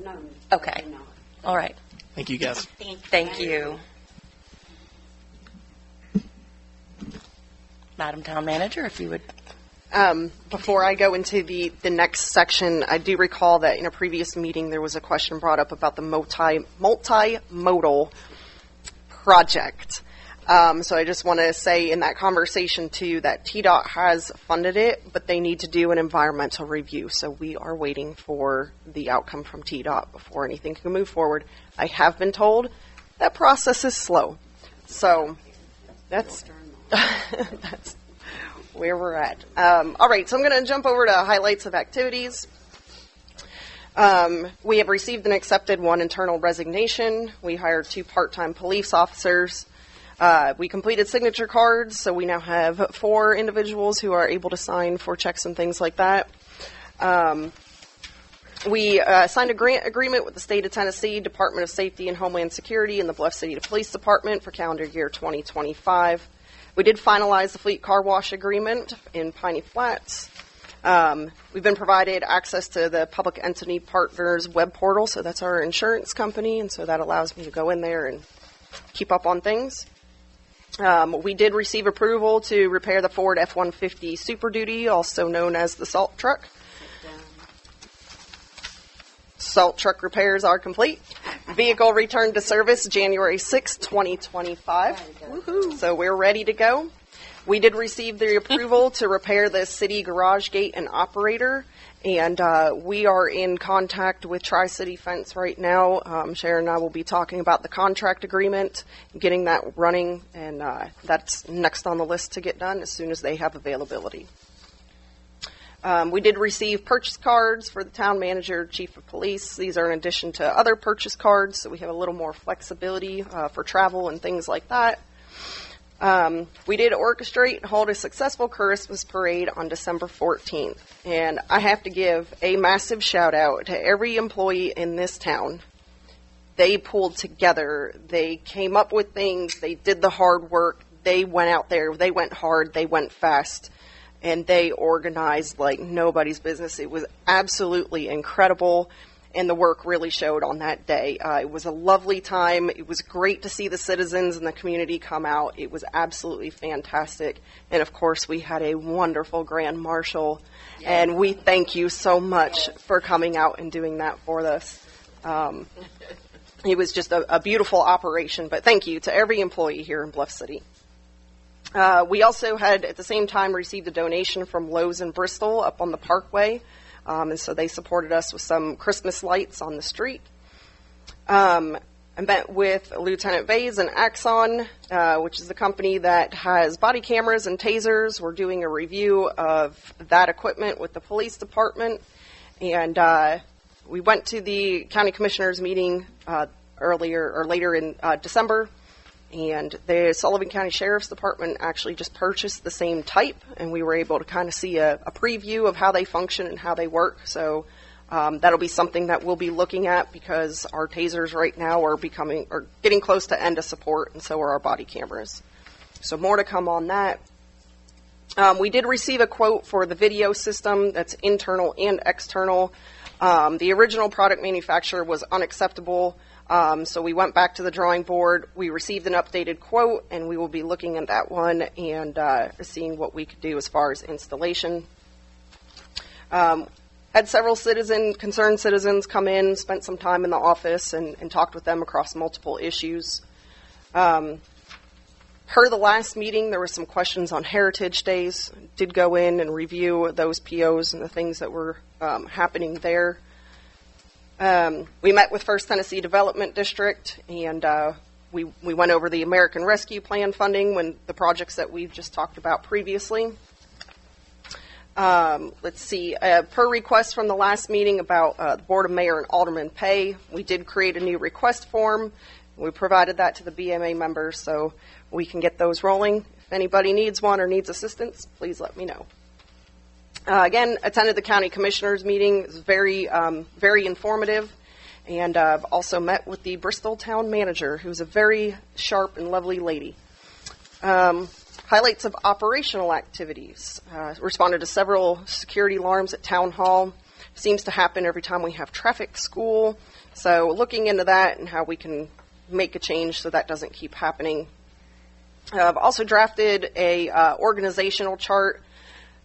No. Okay. No. All right. Thank you, guys. Thank you. Madam Town Manager, if you would. Before I go into the next section, I do recall that in a previous meeting there was a question brought up about the multimodal project. So I just want to say in that conversation too that TDOT has funded it, but they need to do an environmental review. So we are waiting for the outcome from TDOT before anything can move forward. I have been told that process is slow. So that's where we're at. All right, so I'm going to jump over to highlights of activities. We have received and accepted 1 internal resignation. We hired 2 part-time police officers. We completed signature cards, so we now have 4 individuals who are able to sign for checks and things like that. We signed a grant agreement with the State of Tennessee Department of Safety and Homeland Security and the Bluff City Police Department for calendar year 2025. We did finalize the fleet car wash agreement in Piney Flats. We've been provided access to the Public Entity Partners web portal, so that's our insurance company, and so that allows me to go in there and keep up on things. We did receive approval to repair the Ford F-150 Super Duty, also known as the salt truck. Salt truck repairs are complete. Vehicle returned to service January 6, 2025. Woohoo. So we're ready to go. We did receive the approval to repair the city garage gate and operator, and we are in contact with Tri-City Fence right now. Sharon and I will be talking about the contract agreement, getting that running, and that's next on the list to get done as soon as they have availability. We did receive purchase cards for the town manager, chief of police. These are in addition to other purchase cards, so we have a little more flexibility for travel and things like that. We did orchestrate and hold a successful Christmas parade on December 14th. And I have to give a massive shout out to every employee in this town. They pulled together. They came up with things. They did the hard work. They went out there. They went hard. They went fast. And they organized like nobody's business. It was absolutely incredible, and the work really showed on that day. It was a lovely time. It was great to see the citizens and the community come out. It was absolutely fantastic. And, of course, we had a wonderful Grand Marshal, and we thank you so much for coming out and doing that for us. It was just a beautiful operation, but thank you to every employee here in Bluff City. We also had, at the same time, received a donation from Lowe's in Bristol up on the Parkway, and so they supported us with some Christmas lights on the street. I met with Lieutenant Bays and Axon, which is the company that has body cameras and tasers. We're doing a review of that equipment with the police department, and we went to the county commissioners meeting later in December. And the Sullivan County Sheriff's Department actually just purchased the same type, and we were able to kind of see a preview of how they function and how they work. So that'll be something that we'll be looking at because our tasers right now are getting close to end of support, and so are our body cameras. So more to come on that. We did receive a quote for the video system that's internal and external. The original product manufacturer was unacceptable. So we went back to the drawing board. We received an updated quote, and we will be looking at that one and seeing what we could do as far as installation. Had several concerned citizens come in, spent some time in the office, and talked with them across multiple issues. Per the last meeting, there were some questions on Heritage Days. Did go in and review those POs and the things that were happening there. We met with First Tennessee Development District, and we went over the American Rescue Plan funding when the projects that we've just talked about previously. Let's see, per request from the last meeting about the Board of Mayor and Alderman pay, we did create a new request form. We provided that to the BMA members so we can get those rolling. If anybody needs one or needs assistance, please let me know. Again, attended the County Commissioners meeting. It was very, very informative. And I've also met with the Bristol Town Manager, who's a very sharp and lovely lady. Highlights of operational activities. Responded to several security alarms at Town Hall. Seems to happen every time we have traffic school. So looking into that and how we can make a change so that doesn't keep happening. I've also drafted a organizational chart.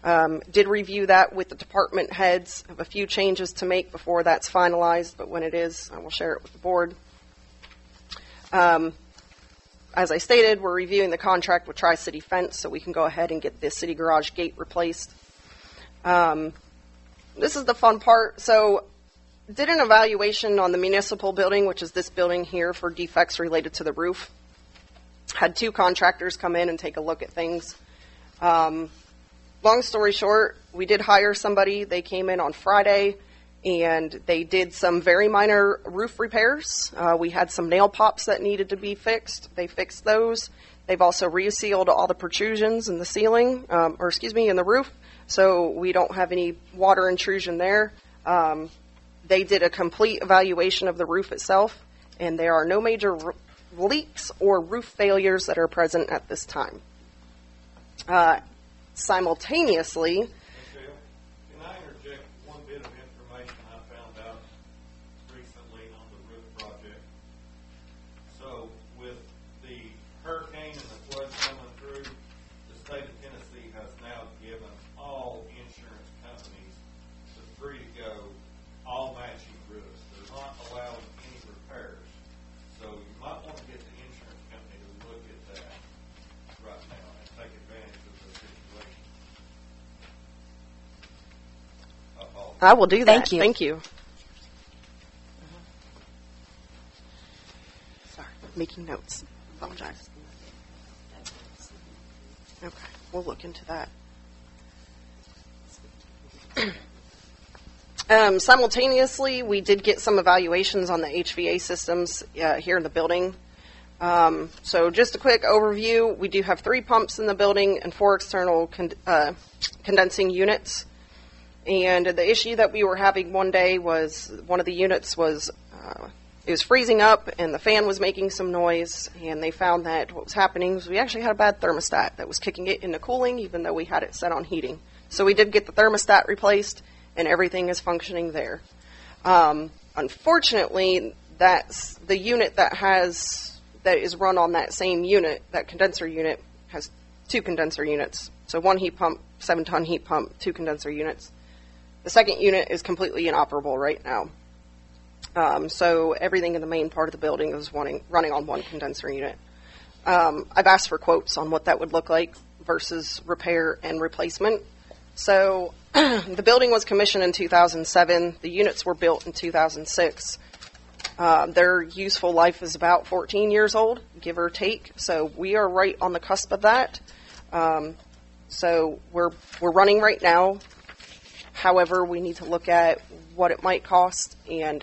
Did review that with the department heads. Have a few changes to make before that's finalized, but when it is, I will share it with the board. As I stated, we're reviewing the contract with Tri-City Fence so we can go ahead and get the city garage gate replaced. This is the fun part. So did an evaluation on the municipal building, which is this building here, for defects related to the roof. Had 2 contractors come in and take a look at things. Long story short, we did hire somebody. They came in on Friday, and they did some very minor roof repairs. We had some nail pops that needed to be fixed. They fixed those. They've also resealed all the protrusions in the ceiling, in the roof, so we don't have any water intrusion there. They did a complete evaluation of the roof itself, and there are no major leaks or roof failures that are present at this time. Simultaneously, Michelle, can I interject one bit of information I found out recently on the roof project? So with the hurricane and the floods coming through, the state of Tennessee has now given all insurance companies the free to go, all matching roofs. They're not allowing any repairs. So you might want to get the insurance company to look at that right now and take advantage of the situation. I will do that. Thank you. Thank you. Sorry, making notes. Apologize. Okay, we'll look into that. Simultaneously, we did get some evaluations on the HVA systems here in the building. So just a quick overview, we do have 3 pumps in the building and 4 external condensing units. And the issue that we were having one day was one of the units was, it was freezing up and the fan was making some noise, and they found that what was happening was we actually had a bad thermostat that was kicking it into cooling even though we had it set on heating. So we did get the thermostat replaced and everything is functioning there. Unfortunately, that's the unit that is run on that same unit, that condenser unit has 2 condenser units. So 1 heat pump, 7-ton heat pump, 2 condenser units. The second unit is completely inoperable right now. So everything in the main part of the building is running on 1 condenser unit. I've asked for quotes on what that would look like versus repair and replacement. So the building was commissioned in 2007. The units were built in 2006. Their useful life is about 14 years old, give or take. So we are right on the cusp of that. So we're running right now. However, we need to look at what it might cost and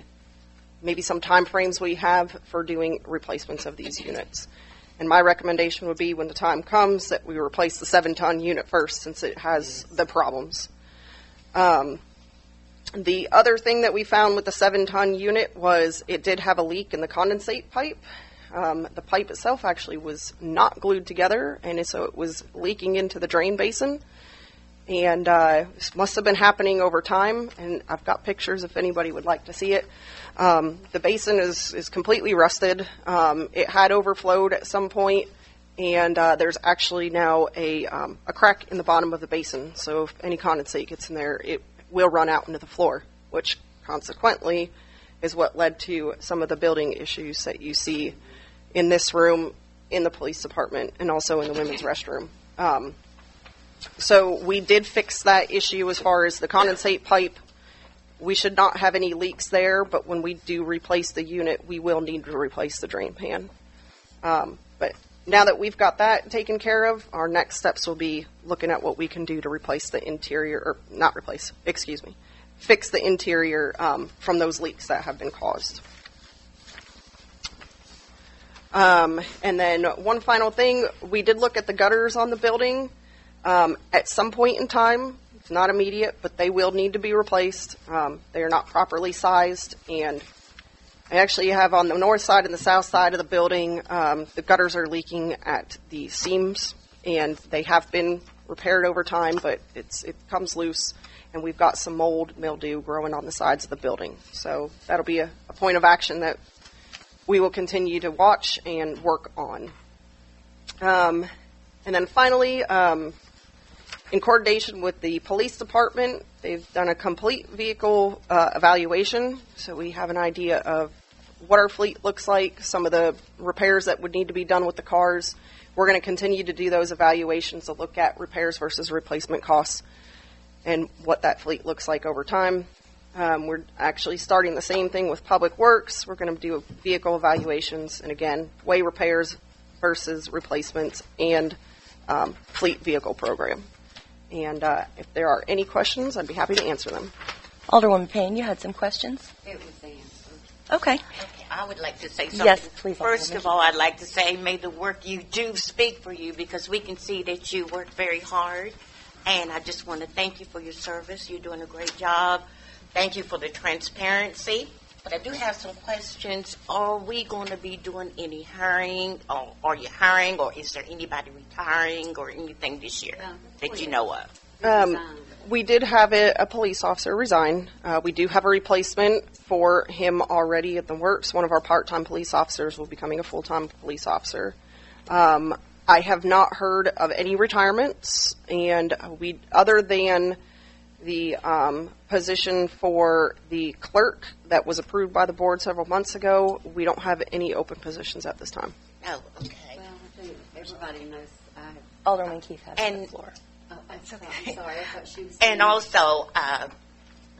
maybe some time frames we have for doing replacements of these units. And my recommendation would be when the time comes that we replace the 7-ton unit first since it has the problems. The other thing that we found with the 7-ton unit was it did have a leak in the condensate pipe. The pipe itself actually was not glued together, and so it was leaking into the drain basin. And this must have been happening over time, and I've got pictures if anybody would like to see it. The basin is completely rusted. It had overflowed at some point, and there's actually now a crack in the bottom of the basin. So if any condensate gets in there, it will run out into the floor, which consequently is what led to some of the building issues that you see in this room, in the police department, and also in the women's restroom. So we did fix that issue as far as the condensate pipe We should not have any leaks there, but when we do replace the unit, we will need to replace the drain pan. But now that we've got that taken care of, our next steps will be looking at what we can do to replace the interior, or not replace, excuse me, fix the interior from those leaks that have been caused. And then one final thing, we did look at the gutters on the building. At some point in time, it's not immediate, but they will need to be replaced. They are not properly sized, and I actually have on the north side and the south side of the building, the gutters are leaking at the seams, and they have been repaired over time, but it comes loose, and we've got some mold, mildew growing on the sides of the building. So that'll be a point of action that we will continue to watch and work on. And then finally, in coordination with the police department, they've done a complete vehicle evaluation, so we have an idea of what our fleet looks like, some of the repairs that would need to be done with the cars. We're going to continue to do those evaluations to look at repairs versus replacement costs and what that fleet looks like over time. We're actually starting the same thing with Public Works. We're going to do vehicle evaluations, and again, weigh repairs versus replacements and fleet vehicle program. And if there are any questions, I'd be happy to answer them. Alderwoman Payne, you had some questions? It was answered. Okay. I would like to say something. Yes, please. First of all, I'd like to say may the work you do speak for you, because we can see that you work very hard. And I just want to thank you for your service. You're doing a great job. Thank you for the transparency. But I do have some questions. Are we going to be doing any hiring? Or are you hiring? Or is there anybody retiring or anything this year that you know of? We did have a police officer resign. We do have a replacement for him already in the works. One of our part-time police officers will be becoming a full-time police officer. I have not heard of any retirements, and other than the position for the clerk that was approved by the board several months ago, we don't have any open positions at this time. Oh, okay. Well, I think everybody knows Alderman Keith has the floor. Oh, I'm sorry. I thought she was. And also,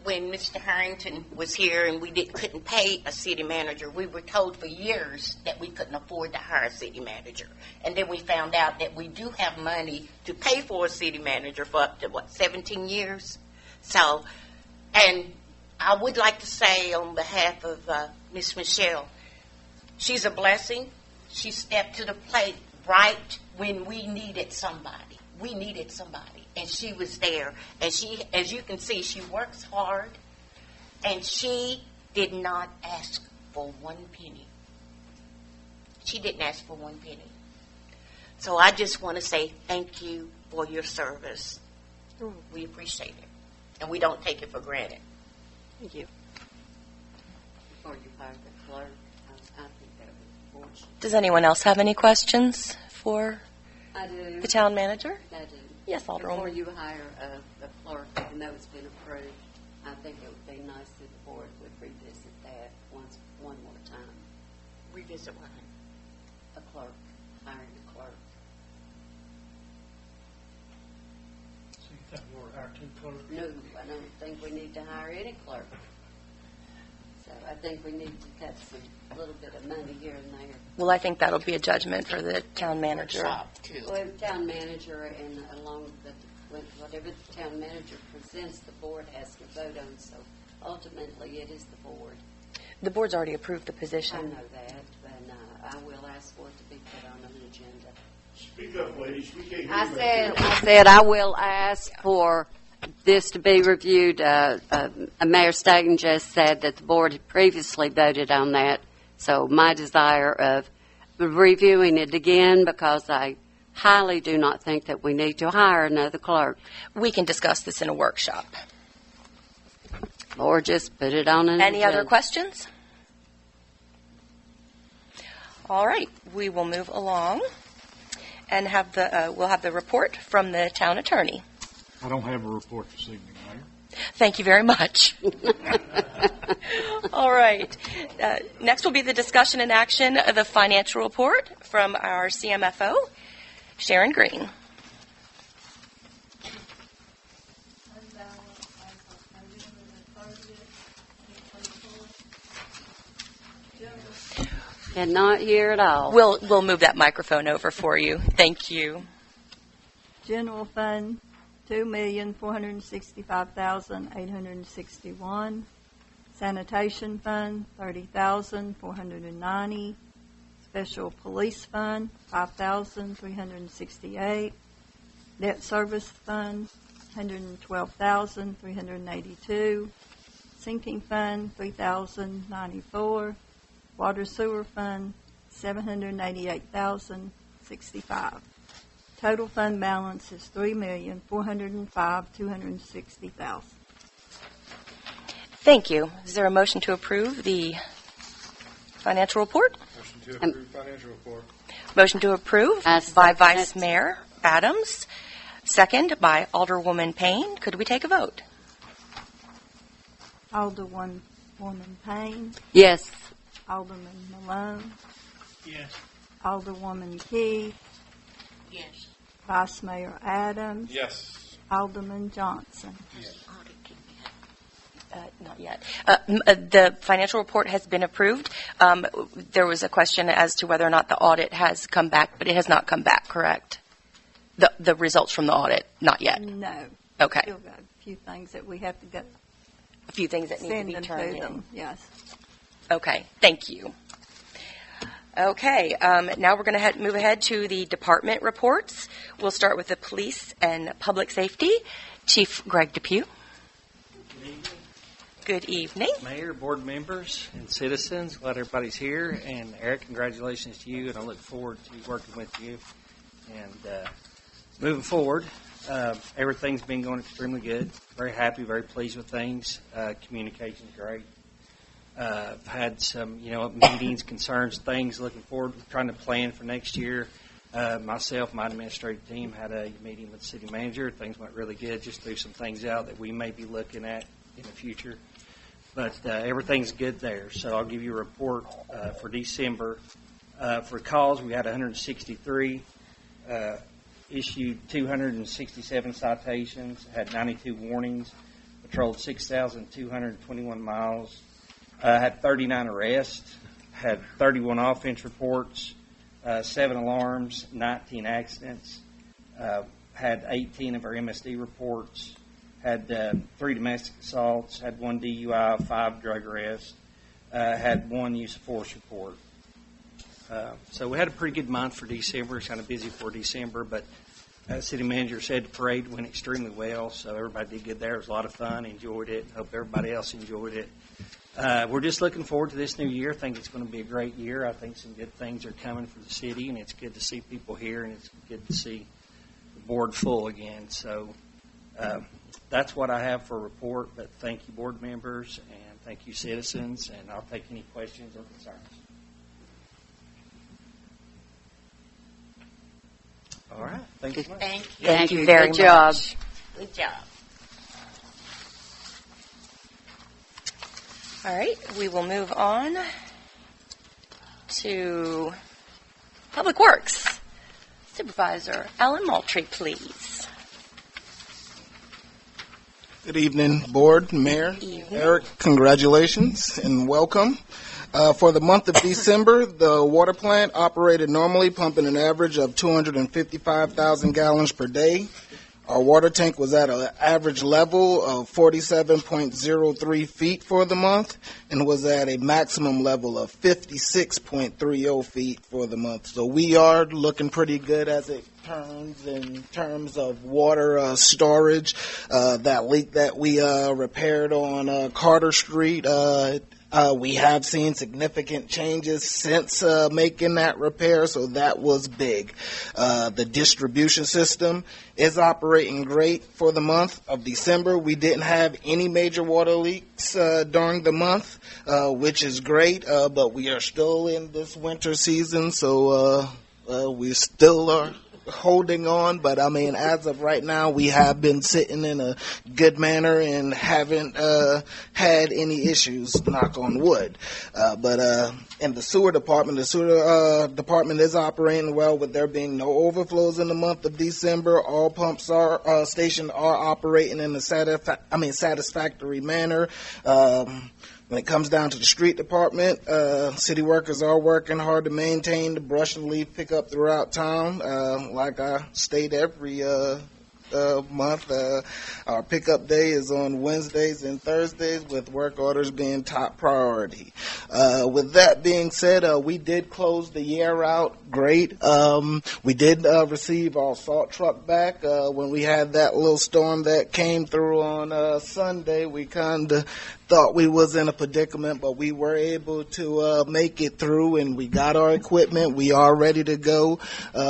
when Mr. Harrington was here and we couldn't pay a city manager, we were told for years that we couldn't afford to hire a city manager. And then we found out that we do have money to pay for a city manager for up to, 17 years? So, and I would like to say on behalf of Miss Michelle, she's a blessing. She stepped to the plate right when we needed somebody. We needed somebody, and she was there. And she, as you can see, she works hard, and she did not ask for one penny. She didn't ask for one penny. So I just want to say thank you for your service. We appreciate it, and we don't take it for granted. Thank you. Before you hire the clerk, I think that was fortunate. Does anyone else have any questions for I do. the town manager? I do. Yes, Alderwoman. Before you hire a clerk, even though it's been approved, I think it would be nice if the board would revisit that one more time. Revisit what? A clerk, hiring a clerk. So you think we'll hire two clerks? No, I don't think we need to hire any clerk. So I think we need to cut a little bit of money here and there. Well, I think that'll be a judgment for the town manager. Well, town manager, and along with whatever the town manager presents, the board has to vote on. So ultimately, it is the board. The board's already approved the position. I know that, and I will ask for it to be put on an agenda. Speak up, ladies. We can't hear I said I will ask for this to be reviewed. Mayor Staten just said that the board had previously voted on that. So my desire of reviewing it again, because I highly do not think that we need to hire another clerk. We can discuss this in a workshop. Or just put it on an Any agenda. other questions? All right, we will move along and we'll have the report from the town attorney. I don't have a report this evening, Mayor. Thank you very much. All right. Next will be the discussion and action of the financial report from our CMFO, Sharon Green. Cannot hear at all. We'll move that microphone over for you. Thank you. General fund, 2,465,861. Sanitation fund, 30,490. Special police fund, 5,368. Debt service fund, 112,382. Sinking fund, 3,094. Water sewer fund, 788,065. Total fund balance is $3,405,260,000. Thank you. Is there a motion to approve the financial report? Motion to approve financial report. Motion to approve by Vice Mayor Adams, second by Alderwoman Payne. Could we take a vote? Alderwoman Payne. Yes. Alderman Malone. Yes. Alderwoman Key. Yes. Vice Mayor Adams. Yes. Alderman Johnson. Yes. Not yet. The financial report has been approved. There was a question as to whether or not the audit has come back, but it has not come back, correct? The results from the audit, not yet. No. Okay. Still got a few things that we have to get. A few things that need to Send be them to turned in. them. Yes. Okay. Thank you. Okay. Now we're going to move ahead to the department reports. We'll start with the police and public safety. Chief Greg Depew. Good evening. Mayor, board members, and citizens. Glad everybody's here. And Eric, congratulations to you, and I look forward to working with you. And moving forward, everything's been going extremely good. Very happy, very pleased with things. Communication's great. I've had some, meetings, concerns, things. Looking forward, trying to plan for next year. Myself, my administrative team had a meeting with the city manager. Things went really good. Just threw some things out that we may be looking at in the future. But everything's good there. So I'll give you a report for December. For calls, we had 163, issued 267 citations, had 92 warnings, patrolled 6,221 miles, had 39 arrests, had 31 offense reports, 7 alarms, 19 accidents, had 18 of our MSD reports, had 3 domestic assaults, had 1 DUI, 5 drug arrests, had 1 use of force report. So we had a pretty good month for December. It's kind of busy for December, but city manager said the parade went extremely well, so everybody did good there. It was a lot of fun, enjoyed it. Hope everybody else enjoyed it. We're just looking forward to this new year. I think it's going to be a great year. I think some good things are coming for the city, and it's good to see people here, and it's good to see the board full again. So that's what I have for a report, but thank you, board members, and thank you, citizens, and I'll take any questions or concerns. All right. Thank you so much. Thank you. Thank you very Good job. much. Good job. All right. We will move on to Public Works. Supervisor Alan Moultrie, please. Good evening, board, mayor. Eric, congratulations and welcome. For the month of December, the water plant operated normally, pumping an average of 255,000 gallons per day. Our water tank was at an average level of 47.03 feet for the month and was at a maximum level of 56.30 feet for the month. So we are looking pretty good as it turns in terms of water storage. That leak that we repaired on Carter Street, we have seen significant changes since making that repair, so that was big. The distribution system is operating great for the month of December. We didn't have any major water leaks during the month, which is great, but we are still in this winter season, so we still are holding on, but I mean, as of right now, we have been sitting in a good manner and haven't had any issues, knock on wood. But in the sewer department department is operating well, with there being no overflows in the month of December. All pumps stations are operating in a satisfactory manner. When it comes down to the street department, city workers are working hard to maintain the brush and leaf pickup throughout town. Like I state every month, our pickup day is on Wednesdays and Thursdays, with work orders being top priority. With that being said, we did close the year out great. We did receive our salt truck back. When we had that little storm that came through on Sunday, we kind of thought we was in a predicament, but we were able to make it through, and we got our equipment. We are ready to go.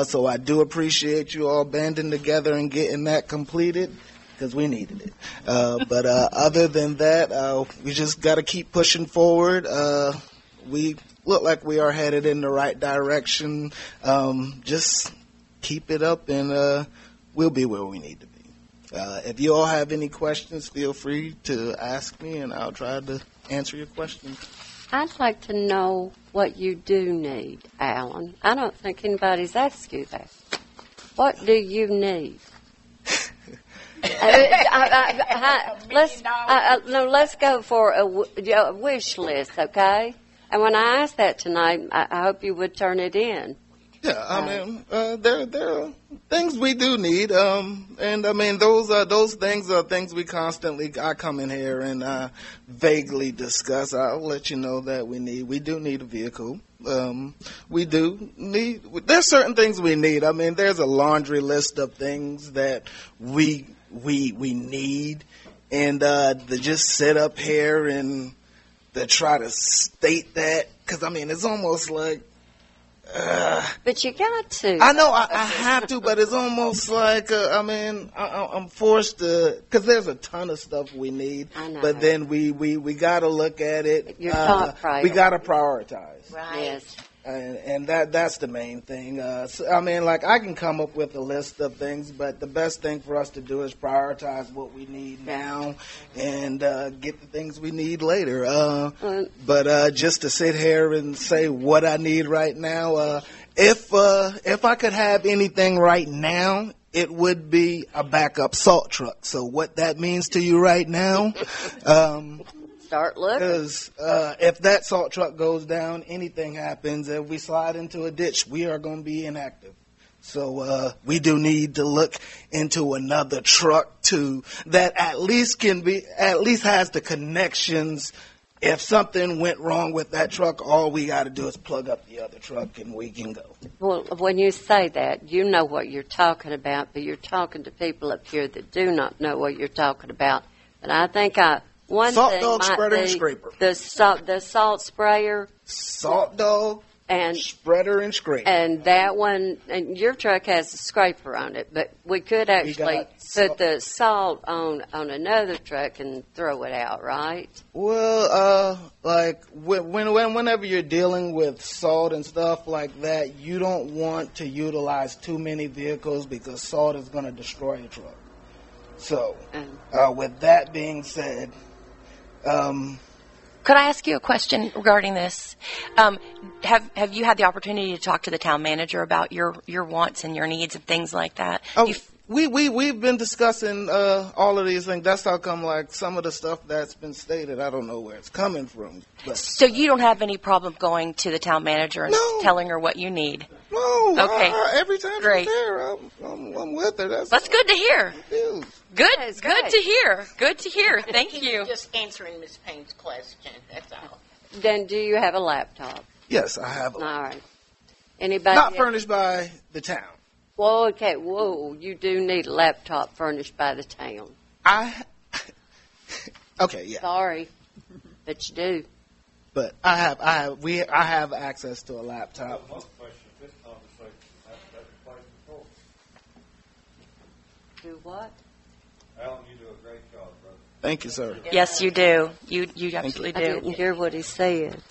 So I do appreciate you all banding together and getting that completed, because we needed it. But other than that, we just got to keep pushing forward. We look like we are headed in the right direction. Just keep it up, and we'll be where we need to be. If you all have any questions, feel free to ask me, and I'll try to answer your questions. I'd like to know what you do need, Alan. I don't think anybody's asked you that. What do you need? Let's go for a wish list, okay? And when I ask that tonight, I hope you would turn it in. Yeah, I mean, there are things we do need, and I mean those things are things we constantly. I come in here and vaguely discuss. I'll let you know that we need. We do need a vehicle. We do need. There's certain things we need. I mean, there's a laundry list of things that we need, and to just sit up here and to try to state that, because I mean it's almost like. But you got to. I know I have to, but it's almost like I mean I'm forced to, because there's a ton of stuff we need. I know. But then we got to look at it. Your top priority. We got to prioritize. Right. Yes. And that's the main thing. So, I mean, like, I can come up with a list of things, but the best thing for us to do is prioritize what we need now and get the things we need later. But just to sit here and say what I need right now, if I could have anything right now, it would be a backup salt truck. So what that means to you right now, start looking. Because if that salt truck goes down, anything happens. If we slide into a ditch, we are going to be inactive. So we do need to look into another truck too that at least has the connections. If something went wrong with that truck, all we got to do is plug up the other truck and we can go. Well, when you say that, you know what you're talking about, but you're talking to people up here that do not know what you're talking about. And I think one salt thing dog, might spreader, be and scraper. The salt sprayer. Salt dog, and spreader and scraper. And that one, and your truck has a scraper on it, but we could actually put the salt on another truck and throw it out, right? Well, like whenever you're dealing with salt and stuff like that, you don't want to utilize too many vehicles because salt is going to destroy a truck. So, with that being said, could I ask you a question regarding this? Have you had the opportunity to talk to the town manager about your wants and your needs and things like that? Oh, we've been discussing all of these things. That's how come, like, some of the stuff that's been stated, I don't know where it's coming from. But. So you don't have any problem going to the town manager and telling her what you need? No. Okay. Every time she's there, I'm with her. That's good to hear. Good to hear. Good to hear. Thank you. Just answering Ms. Payne's question. That's all. Then, do you have a laptop? Yes, I have. All right. Anybody? Not furnished by the town. Well, okay. Whoa, you do need a laptop furnished by the town. Okay, yeah. Sorry, but you do. But I have access to a laptop. Do what? Alan, you do a great job, brother. Thank you, sir. Yes, you do. You absolutely do. I didn't hear what he said.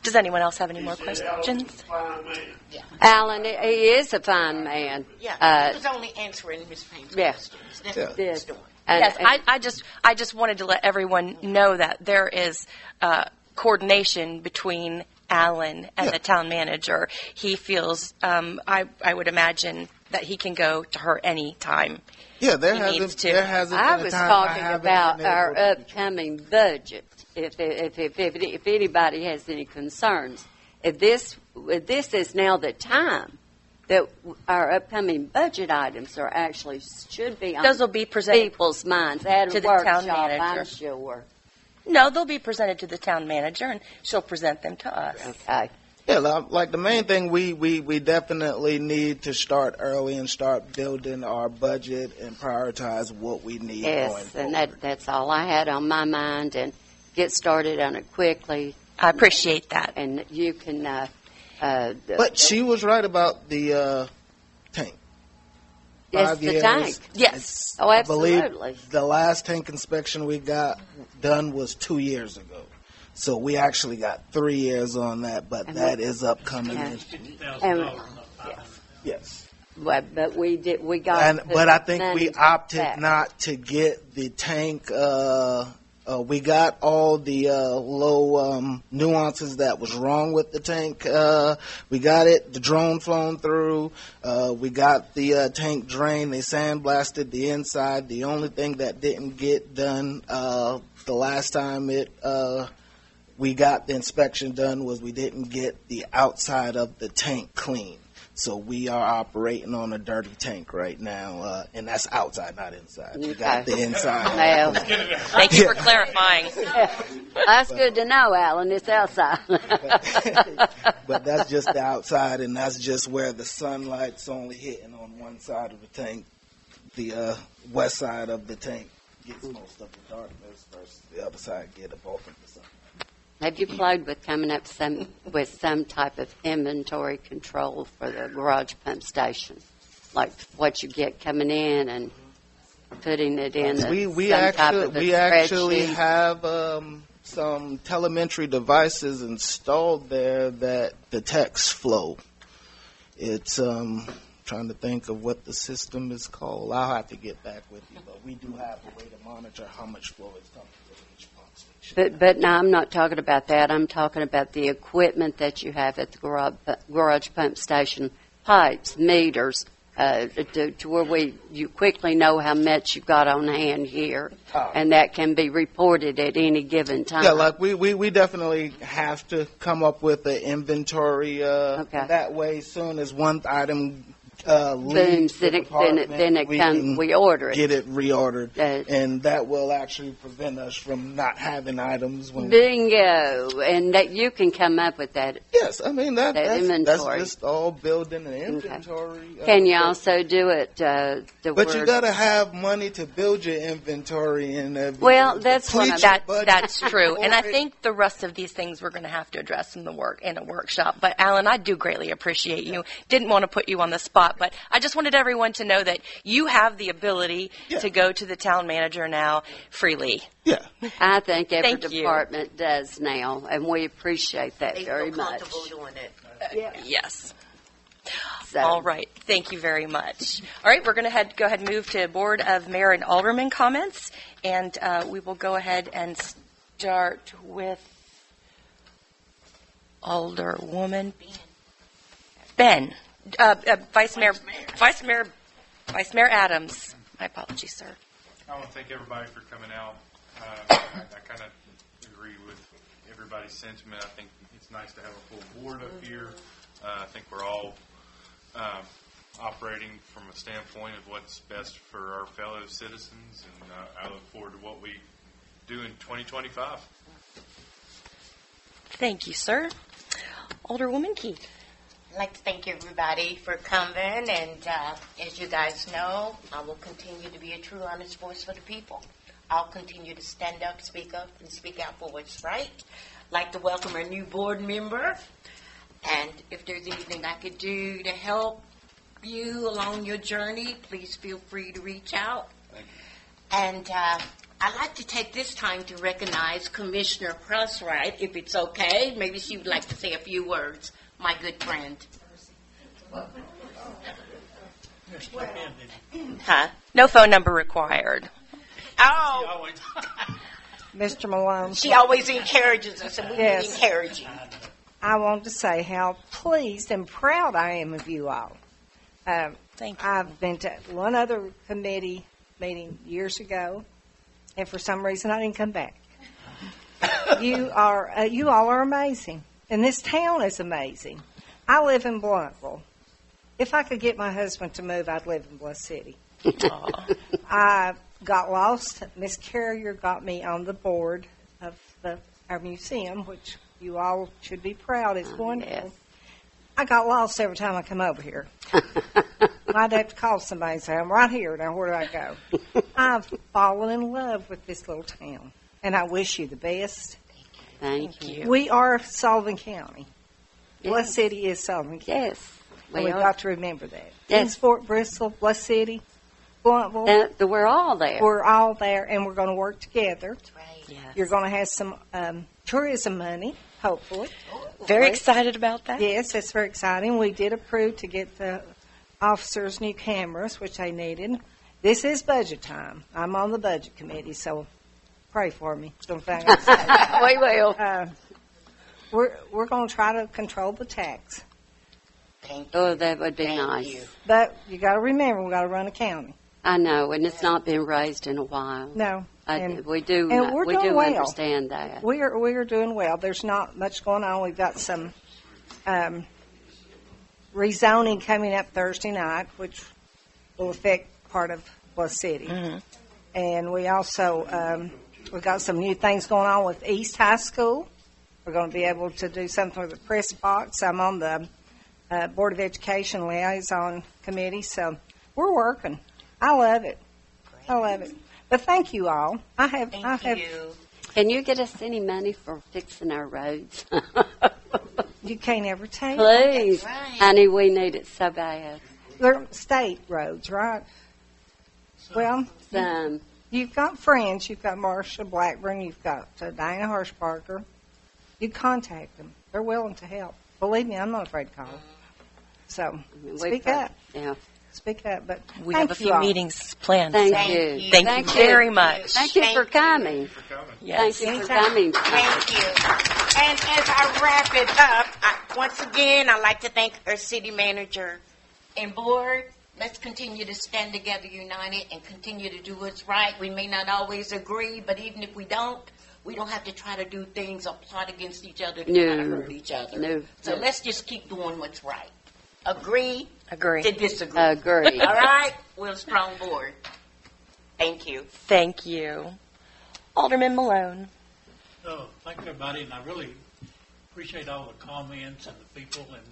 Does anyone else have any more questions? Alan, he is a fine man. Yeah, he was only answering Ms. Payne's questions. That's what he was doing. Yes, I just wanted to let everyone know that there is coordination between Alan and the town manager. He feels, I would imagine, that he can go to her anytime. Yeah, there he hasn't needs to. there hasn't I been a was time talking haven't about been able our to- upcoming budget. If anybody has any concerns, if this is now the time that our upcoming budget items are actually should be on Those will be presented people's minds at to a the workshop, town manager. I'm sure. No, they'll be presented to the town manager, and she'll present them to us. Okay. Yeah, like the main thing, we definitely need to start early and start building our budget and prioritize what we need going Yes, forward. and that's all I had on my mind, and get started on it quickly. I appreciate that. And you can. But she was right about the tank. Yes, 5 the years. tank. Yes. Oh, I believe absolutely. the last tank inspection we got done was 2 years ago. So we actually got 3 years on that, but And that we- is upcoming. Yeah. $50,000. Yes. But we got. But I think we money opted back. not to get the tank. We got all the low nuances that was wrong with the tank. We got it, the drone flown through. We got the tank drain. They sandblasted the inside. The only thing that didn't get done the last time we got the inspection done was we didn't get the outside of the tank clean. So we are operating on a dirty tank right now, and that's outside, not inside. We got the inside. Well, Thank you for clarifying. that's good to know, Alan. It's outside. But that's just the outside, and that's just where the sunlight's only hitting on one side of the tank. The west side of the tank gets most of the darkness versus the other side get a bulk of the sun. Have you played with coming up with some type of inventory control for the garage pump station, like what you get coming in and putting it in? We actually have some telemetry devices installed there that detects flow. It's trying to think of what the system is called. I'll have to get back with you, but we do have a way to monitor how much flow is coming from each pump station. But no, I'm not talking about that. I'm talking about the equipment that you have at the garage pump station, pipes, meters, to where you quickly know how much you've got on hand here, and that can be reported at any given time. Yeah, like we definitely have to come up with an inventory. That way, as soon as one item leaves the department, we order it. Get it reordered, and that will actually prevent us from not having items. Bingo! And that you can come up with that. Yes, I mean that's inventory. just all building an inventory. Okay. Can you also do it? But you got to have money to build your inventory, and well, that's that's true. And I think the rest of these things we're going to have to address in a workshop. But Alan, I do greatly appreciate you. Didn't want to put you on the spot. But I just wanted everyone to know that you have the ability to go to the town manager now freely. Yeah. I think every Thank you. department does now, and we appreciate that very much. Doing it. Yes. So. All right. Thank you very much. All right, we're going to go ahead and move to Board of Mayor and Alderman comments, and we will go ahead and start with Alderwoman Ben. Vice Mayor Adams. My apologies, sir. I want to thank everybody for coming out. I kind of agree with everybody's sentiment. I think it's nice to have a full board up here. I think we're all operating from a standpoint of what's best for our fellow citizens, and I look forward to what we do in 2025. Thank you, sir. Alderwoman Keith. I'd like to thank everybody for coming, and as you guys know, I will continue to be a true, honest voice for the people. I'll continue to stand up, speak and speak out for what's right. I'd like to welcome our new board member, and if there's anything I could do to help you along your journey, please feel free to reach out. And I'd like to take this time to recognize Commissioner Presswright, if it's okay. Maybe she would like to say a few words. My good friend. Huh? No phone number required. Oh, Mr. Malone. she always encourages us, and we need Yes. encouraging. I want to say how pleased and proud I am of you all. Thank you. I've been to one other committee meeting years ago, and for some reason I didn't come back. You all are amazing, and this town is amazing. I live in Bluffville. If I could get my husband to move, I'd live in Bluff City. I got lost. Miss Carrier got me on the board of our museum, which you all should be proud. It's wonderful. Yes. I got lost every time I come over here. I'd have to call somebody and say, I'm right here. Now, where do I go? I've fallen in love with this little town, and I wish you the best. Thank you. We are Sullivan County. Bluff City is Sullivan County. Yes. And we've got to remember that. Yes. Fort Bristol, Bluff City, Bluffville. We're all there. We're all there, and we're going to work together. Yes. You're going to have some tourism money, hopefully. Very excited about that. Yes, that's very exciting. We did approve to get the officers new cameras, which they needed. This is budget time. I'm on the budget committee, so pray for me. It's going to find out. We will. We're going to try to control the tax. Oh, that would be nice. But you got to remember, we got to run a county. I know, and it's not been raised in a while. No. We do well. understand that. We are doing well. There's not much going on. We've got some rezoning coming up Thursday night, which will affect part of Bluff City. Mm-hmm. And we also we've got some new things going on with East High School. We're going to be able to do something with the press box. I'm on the Board of Education Liaison Committee, so we're working. I love it. I love it. But thank you all. Thank you. Can you get us any money for fixing our roads? You can't ever tell. Please. That's right. Honey, we need it so bad. They're state roads, right? Well, you've got friends. You've got Marcia Blackburn. You've got Diana Hirschbarger. You contact them. They're willing to help. Believe me, I'm not afraid to call them. So, speak up. Yeah. Speak up. But We have a few all. meetings planned. Thank so you. Thank you very much. Thank you for coming. Yes. Thank you for coming. Thank you. And as I wrap it up, once again, I'd like to thank our city manager and board. Let's continue to stand together united and continue to do what's right. We may not always agree, but even if we don't have to try to do things or plot against each other to try to hurt each other. No. So let's just keep doing what's right. Agree Agree. to disagree. Agree. All right? We're a strong board. Thank you. Thank you. Alderman Malone. So, thank you, everybody, and I really appreciate all the comments and the people and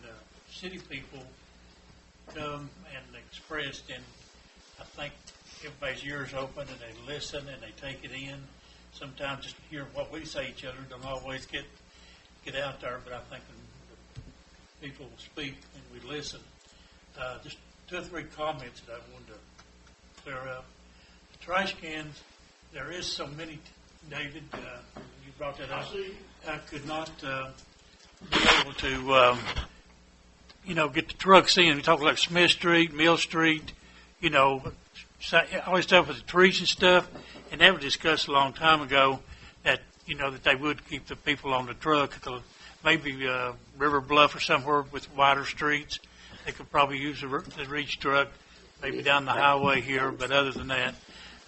the city people come and expressed, and I think everybody's ears open and they listen and they take it in. Sometimes just hear what we say each other don't always get out there, but I think when the people speak and we listen. Just 2 or 3 comments that I wanted to clear up. The trash cans, there is so many, David, you brought that up. I could not be able to, get the trucks in. We talk like Smith Street, Mill Street, all this stuff with the trees and stuff. And that was discussed a long time ago that, that they would keep the people on the truck. Maybe River Bluff or somewhere with wider streets. They could probably use the reach truck, maybe down the highway here, but other than that.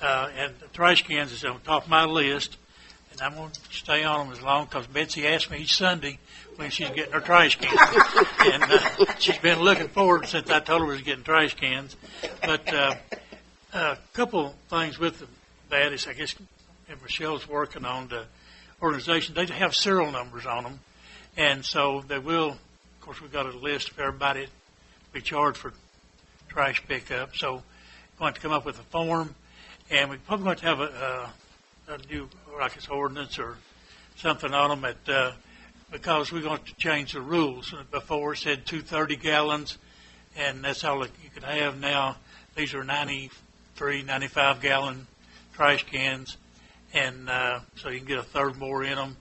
And the trash cans is on top of my list, and I'm going to stay on them as long, because Betsy asked me each Sunday when she's getting her trash cans. And she's been looking forward since I told her we was getting trash cans. But a couple things with that is, I guess, and Michelle's working on the organization. They have serial numbers on them, and so they will, of course, we've got a list of everybody to be charged for trash pickup. So we're going to come up with a form, and we're probably going to have a new, like it's ordinance or something on them because we're going to change the rules. Before it said 230 gallons, and that's all that you could have now. These are 93, 95 gallon trash cans, and so you can get a third more in them,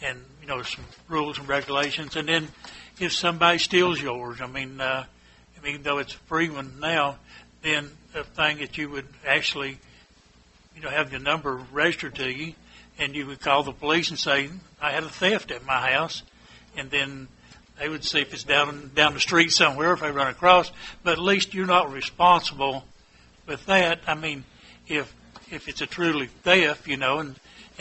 and some rules and regulations. And then if somebody steals yours, even though it's a free one now, then the thing that you would actually have the number registered to you, and you would call the police and say, I had a theft at my house, and then They would see if it's down the street somewhere, if they run across. But at least you're not responsible with that. I mean, if it's a truly theft, and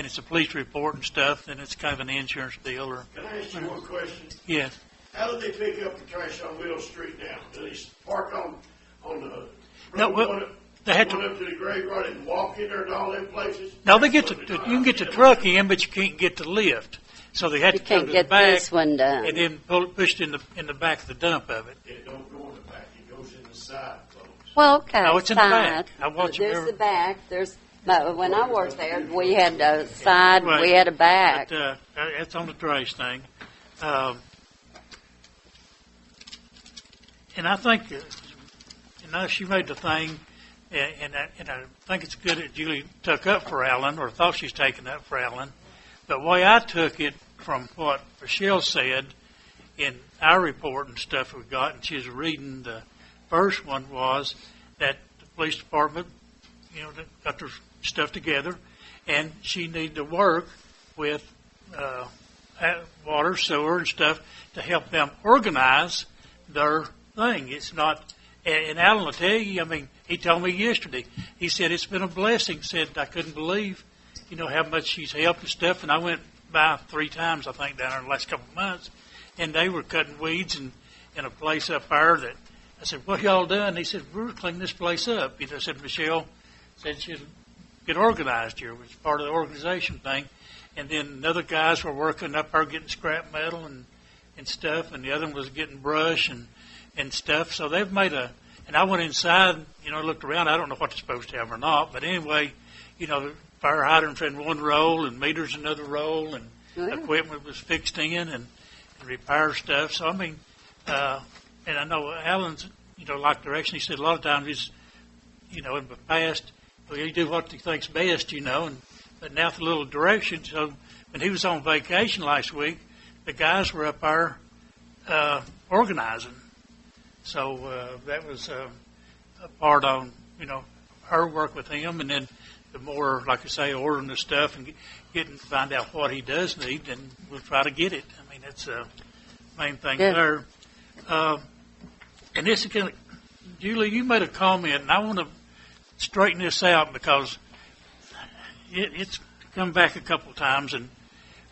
it's a police report and stuff, then it's kind of an insurance deal. Or Can I ask you one question? Yes. How do they pick up the trash on Will Street now? Do they park on the road? No, well, they have to up to the graveyard and walk in there to all them places? No, they get you can get the truck in, but you can't get the lift. So they had to come to the back this one done. and then push it in the back of the dump of it. It don't go in the back. It goes in the side, folks. Well, okay. No, it's in the back. I watch There's them the back. When I worked there, we had a side, Right. we had a back. But, that's on the trash thing. And I think, she made the thing, and I think it's good that Julie took up for Alan, or thought she's taking up for Alan. But the way I took it from what Michelle said in our report and stuff we got, and she was reading the first one, was that the police department, they got their stuff together, and she needed to work with water, sewer, and stuff to help them organize their thing. It's not, and Alan will tell you, he told me yesterday, he said it's been a blessing, said I couldn't believe, how much she's helped and stuff, and I went by 3 times, I think, down there in the last couple of months, and they were cutting weeds in a place up there that, I said, what y'all doing? They said, we're cleaning this place up. I said, Michelle said she'd get organized here, which is part of the organization thing, and then other guys were working up there getting scrap metal and stuff, and the other one was getting brush and stuff, so they've made and I went inside, looked around, I don't know what they're supposed to have or not, but anyway, the fire hydrants in one roll and meters another roll, and equipment was fixed in and repair stuff. So, and I know Alan's, like direction. He said a lot of times he's, in the past, he do what he thinks best, but now with a little direction. So when he was on vacation last week, the guys were up there organizing. So that was a part on, her work with him, and then the more, like I say, ordering the stuff and find out what he does need, and we'll try to get it. That's the main thing there. And this is kind of, Julie, you made a comment, and I want to straighten this out because it's come back a couple of times,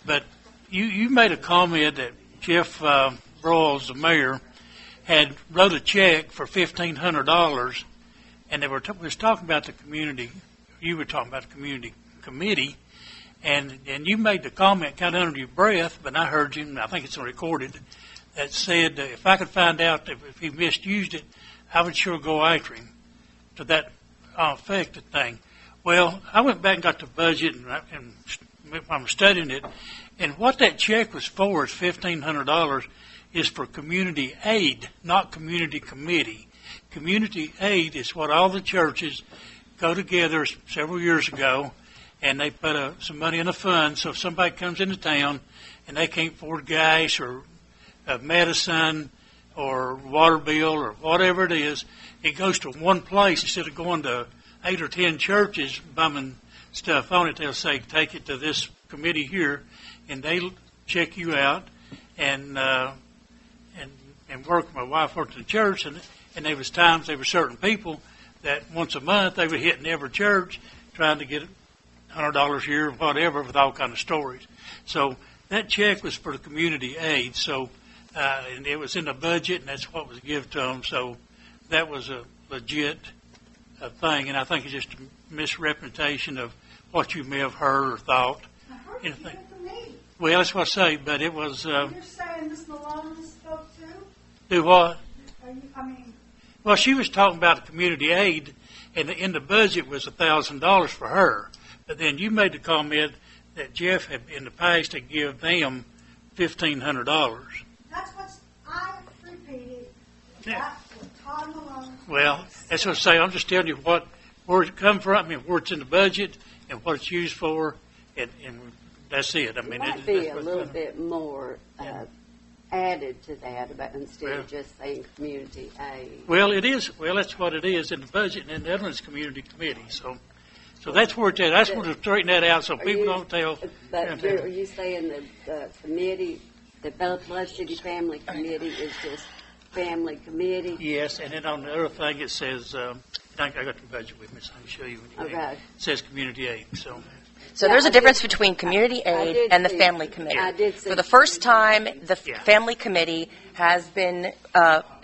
but you made a comment that Jeff Broyles, the mayor, had wrote a check for $1,500, and they was talking about the community. You were talking about the community committee, and you made the comment kind of under your breath, but I heard you, and I think it's recorded, that said if I could find out if he misused it, I would sure go after him to that affected thing. Well, I went back and got the budget, and I'm studying it, and what that check was for is $1,500 is for community aid, not community committee. Community aid is what all the churches go together several years ago, and they put some money in a fund, so if somebody comes into town and they can't afford gas or medicine or water bill or whatever it is, it goes to one place instead of going to 8 or 10 churches bumming stuff on it. They'll say, take it to this committee here, and they check you out and work. My wife worked in the church, and there was times there were certain people that once a month they were hitting every church trying to get $100 a year or whatever with all kind of stories. So that check was for the community aid. So and it was in the budget, and that's what was given to them. So that was a legit thing, and I think it's just a misrepresentation of what you may have heard or thought. I heard it came from me. Well, that's what I say, but it was. You're saying Ms. Malone spoke too? Do what? Are Well, she was talking about the community aid, and in the budget was $1,000 for her. But then you made the comment that Jeff had in the past had given them $1,500. That's what I repeated. Yeah. That's what Todd Malone. Well, that's what I say. I'm just telling you where it come from, where it's in the budget, and what it's used for, and that's it. It might be a little bit more added to that instead of just saying community aid. Well, it is. Well, that's what it is in the budget, and the other one's community committee. So that's where it's at. I just want to straighten that out so people don't tell. But are you saying the committee The Bluff City Family Committee is just family committee. Yes, and then on the other thing it says, I got your budget with me, so I can show you when you Okay. It says community aid, so. So there's a difference between community aid and the family committee. For the first time, the family committee has been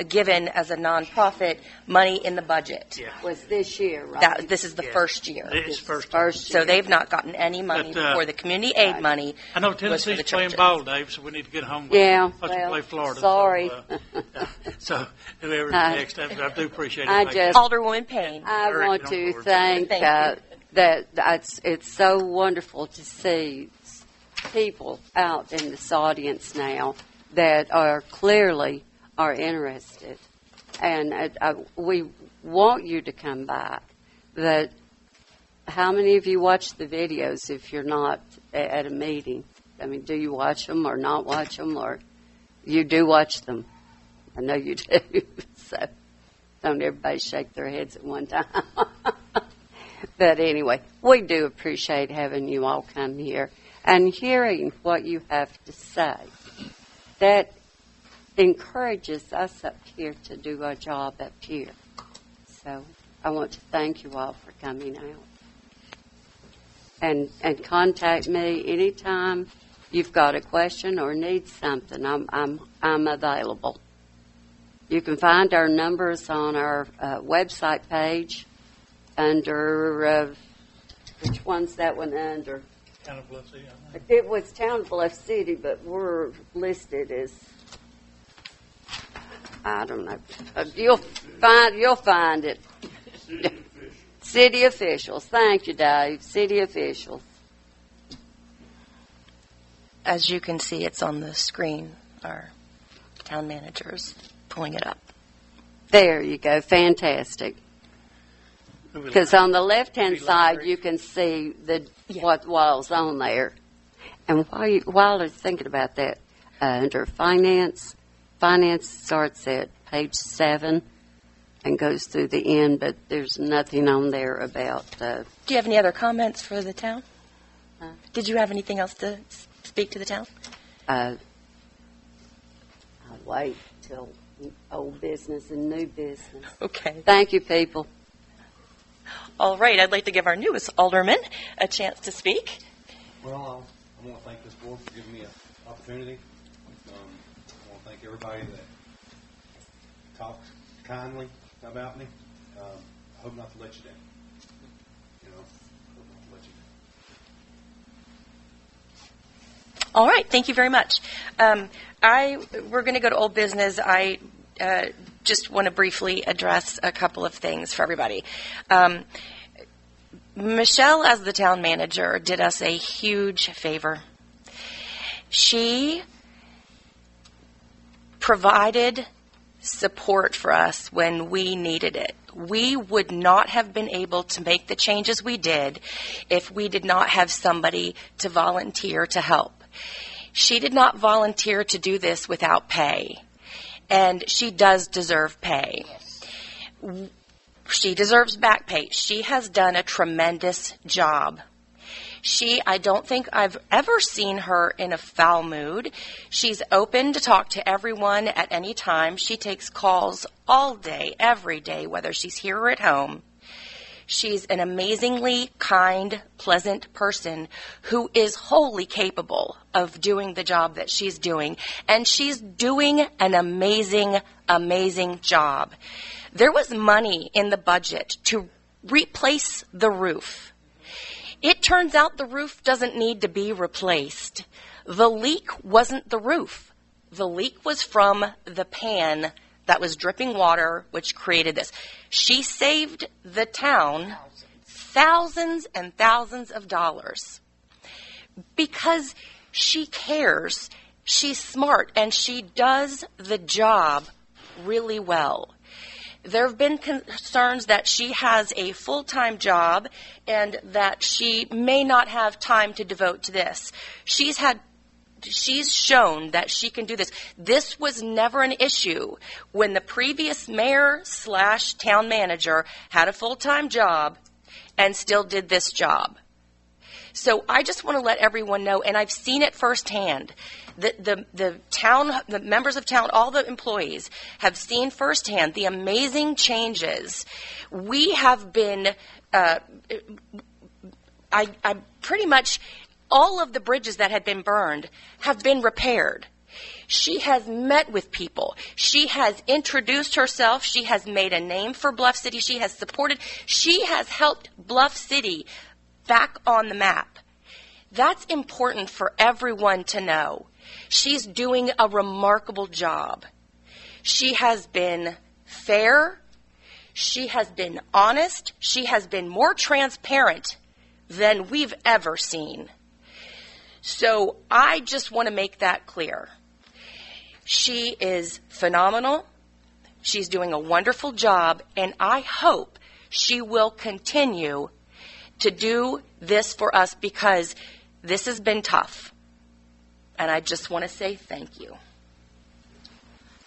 given as a nonprofit money in the budget. Was this year, right? This is the first year. It's first So they've not gotten any money But, for the community aid money. I know was for Tennessee's the playing churches. ball, Dave, so we need to get home. Yeah, Watch them well, play Florida. sorry. So whoever's next, I do appreciate it. I Thank you. just- Alderwoman Payne. I Eric, want get on to board. thank that it's so wonderful to see people out in this audience now that are clearly are interested, and we want you to come back. But how many of you watch the videos if you're not at a meeting? I mean, do you watch them or not watch them, or you do watch them? I know you do. So don't everybody shake their heads at one time. But anyway, we do appreciate having you all come here and hearing what you have to say. That encourages us up here to do our job up here. So I want to thank you all for coming out. And contact me anytime you've got a question or need something. I'm available. You can find our numbers on our website page under which one's that one under? Town of Bluff City, I think. It was Town of Bluff City, but we're listed as I don't know. You'll find it. City officials. Thank you, Dave. City officials. As you can see, it's on the screen. Our town manager's pulling it up. There you go. Fantastic. Because on the left-hand side, you can see what was on there. And while I was thinking about that, under finance starts at page 7 and goes through the end, but there's nothing on there about. Do you have any other comments for the town? Did you have anything else to speak to the town? I'll wait till old business and new business. Okay. Thank you, people. All right. I'd like to give our newest alderman a chance to speak. Well, I want to thank this board for giving me an opportunity. I want to thank everybody that talked kindly about me. I hope not to let you down. Hope not to let you down. All right. Thank you very much. We're going to go to old business. I just want to briefly address a couple of things for everybody. Michelle, as the town manager, did us a huge favor. She provided support for us when we needed it. We would not have been able to make the changes we did if we did not have somebody to volunteer to help. She did not volunteer to do this without pay, and she does deserve pay. She deserves back pay. She has done a tremendous job. I don't think I've ever seen her in a foul mood. She's open to talk to everyone at any time. She takes calls all day, every day, whether she's here or at home. She's an amazingly kind, pleasant person who is wholly capable of doing the job that she's doing. And she's doing an amazing, amazing job. There was money in the budget to replace the roof. It turns out the roof doesn't need to be replaced. The leak wasn't the roof. The leak was from the pan that was dripping water, which created this. She saved the town thousands and thousands of dollars because she cares, she's smart, and she does the job really well. There have been concerns that she has a full-time job and that she may not have time to devote to this. She's shown that she can do this. This was never an issue when the previous mayor/town manager had a full-time job and still did this job. So I just want to let everyone know, and I've seen it firsthand. The town, the members of town, all the employees have seen firsthand the amazing changes. We have been, I pretty much, all of the bridges that had been burned have been repaired. She has met with people. She has introduced herself. She has made a name for Bluff City. She has supported. She has helped Bluff City back on the map. That's important for everyone to know. She's doing a remarkable job. She has been fair. She has been honest. She has been more transparent than we've ever seen. So I just want to make that clear. She is phenomenal. She's doing a wonderful job, and I hope she will continue to do this for us because this has been tough. And I just want to say thank you.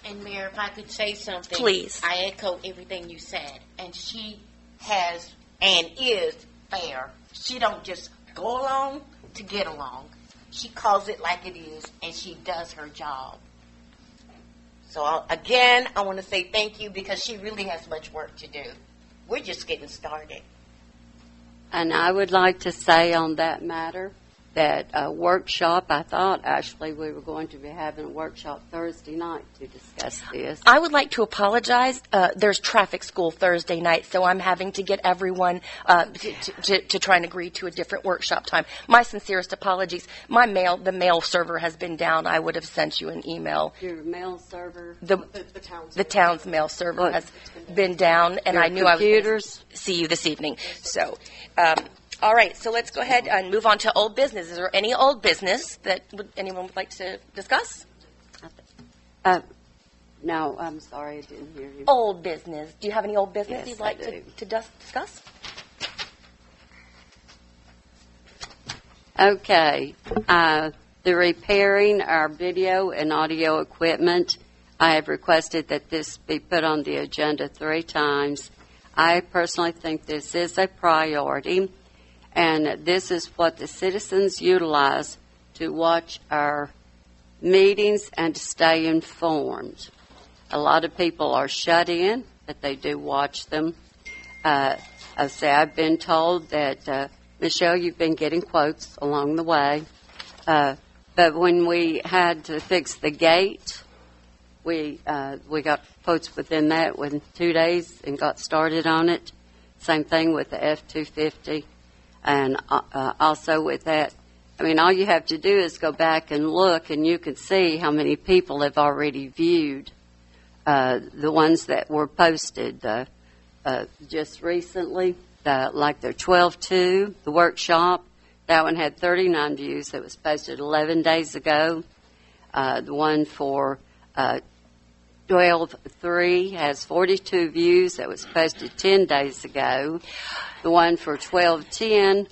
And Mayor, if I could say something. Please. I echo everything you said. And she has and is fair. She don't just go along to get along. She calls it like it is, and she does her job. So again, I want to say thank you because she really has much work to do. We're just getting started. And I would like to say on that matter that a workshop, I thought actually we were going to be having a workshop Thursday night to discuss this. I would like to apologize. There's traffic school Thursday night, so I'm having to get everyone to try and agree to a different workshop time. My sincerest apologies. The mail server has been down. I would have sent you an email. Your mail server? The town's mail server has been down, and I knew I was going to see you this evening. So, all right, so let's go ahead and move on to old business. Is there any old business that anyone would like to discuss? No, I'm sorry, I didn't hear you. Old business. Do you have any old business you'd like to discuss? Okay. The repairing our video and audio equipment, I have requested that this be put on the agenda 3 times. I personally think this is a priority. And this is what the citizens utilize to watch our meetings and to stay informed. A lot of people are shut in, but they do watch them. I've been told that, Michelle, you've been getting quotes along the way. But when we had to fix the gate, we got quotes within that within 2 days and got started on it. Same thing with the F-250. And also with that, I mean, all you have to do is go back and look, and you can see how many people have already viewed the ones that were posted just recently, like their 12-2, the workshop. That one had 39 views. That was posted 11 days ago. The one for 12-3 has 42 views. That was posted 10 days ago. The one for 12-10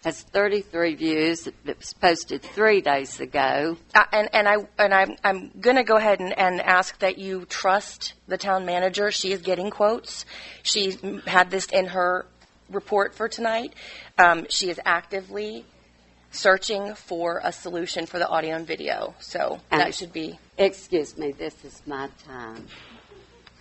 has 33 views. It was posted 3 days ago. I'm going to go ahead and ask that you trust the town manager. She is getting quotes. She had this in her report for tonight. She is actively searching for a solution for the audio and video. So that should be. Excuse me, this is my time.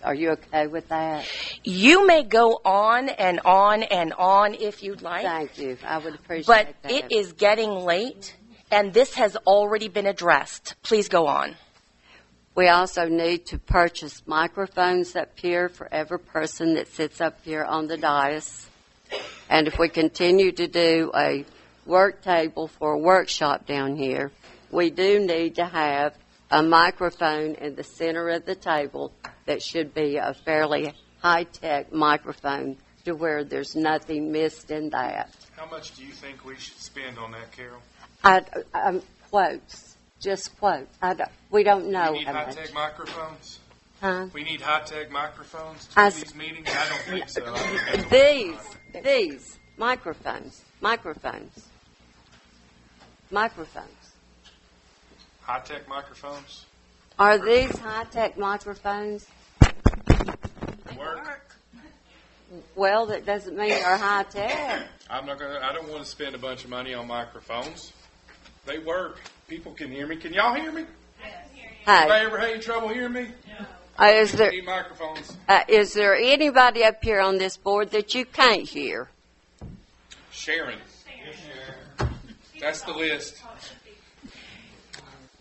Are you okay with that? You may go on and on and on if you'd like. Thank you. I would appreciate that. But it is getting late, and this has already been addressed. Please go on. We also need to purchase microphones up here for every person that sits up here on the dais. And if we continue to do a work table for a workshop down here, we do need to have a microphone in the center of the table that should be a fairly high-tech microphone to where there's nothing missed in that. How much do you think we should spend on that, Carol? Quotes. Just quotes. We don't know We need how much. high-tech microphones? Huh? We need high-tech microphones to do these meetings? I don't think so. These microphones. High-tech microphones? Are these high-tech microphones? Work. Well, that doesn't mean they're high tech. I don't want to spend a bunch of money on microphones. They work. People can hear me. Can y'all hear me? Anybody ever had any trouble hearing me? Is there Need microphones. Is there anybody up here on this board that you can't hear? Sharon. That's the list.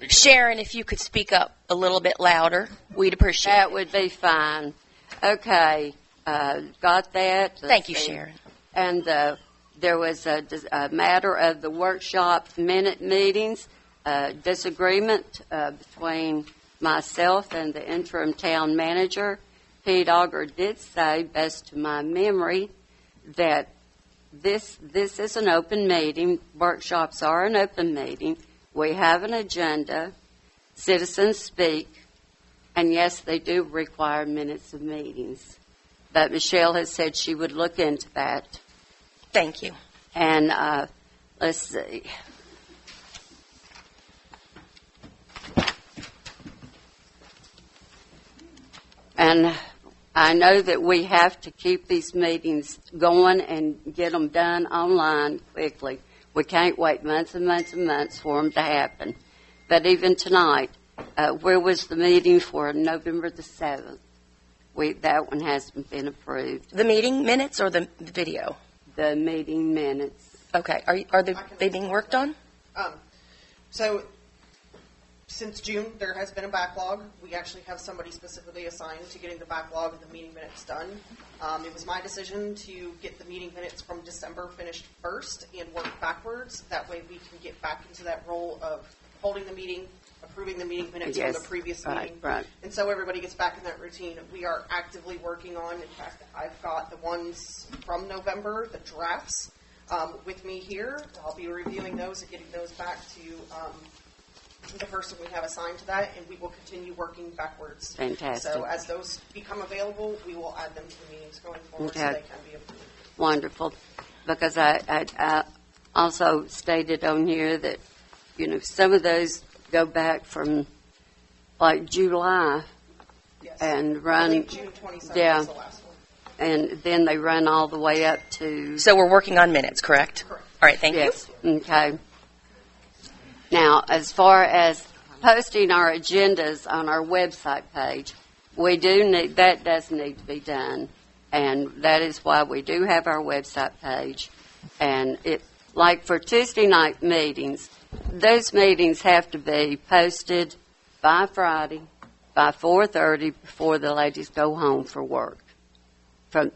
Sharon, if you could speak up a little bit louder, we'd appreciate it. That would be fine. Okay, got that? Thank you, Sharon. And there was a matter of the workshop minute meetings, disagreement between myself and the interim town manager. Pete Auger did say, best to my memory, that this is an open meeting. Workshops are an open meeting. We have an agenda. Citizens speak. And yes, they do require minutes of meetings. But Michelle has said she would look into that. Thank you. And let's see. And I know that we have to keep these meetings going and get them done online quickly. We can't wait months and months and months for them to happen. But even tonight, where was the meeting for November the 7th? That one hasn't been approved. The meeting minutes or the video? The meeting minutes. Okay. Are they being worked on? So since June, there has been a backlog. We actually have somebody specifically assigned to getting the backlog of the meeting minutes done. It was my decision to get the meeting minutes from December finished first and work backwards. That way we can get back into that role of holding the meeting, approving the meeting minutes from the previous meeting. Right. And so everybody gets back in that routine. We are actively working on, in fact, I've got the ones from November, the drafts, with me here. I'll be reviewing those and getting those back to the person we have assigned to that, and we will continue working backwards. Fantastic. So as those become available, we will add them to the meetings going forward so they can be approved. Wonderful. Because I also stated on here that, some of those go back from like July and run. I think June 27th was the last one. And then they run all the way up to. So we're working on minutes, correct? Correct. All right, thank you. Okay. Now, as far as posting our agendas on our website page, that does need to be done, and that is why we do have our website page. And like for Tuesday night meetings, those meetings have to be posted by Friday, by 4:30, before the ladies go home for work, for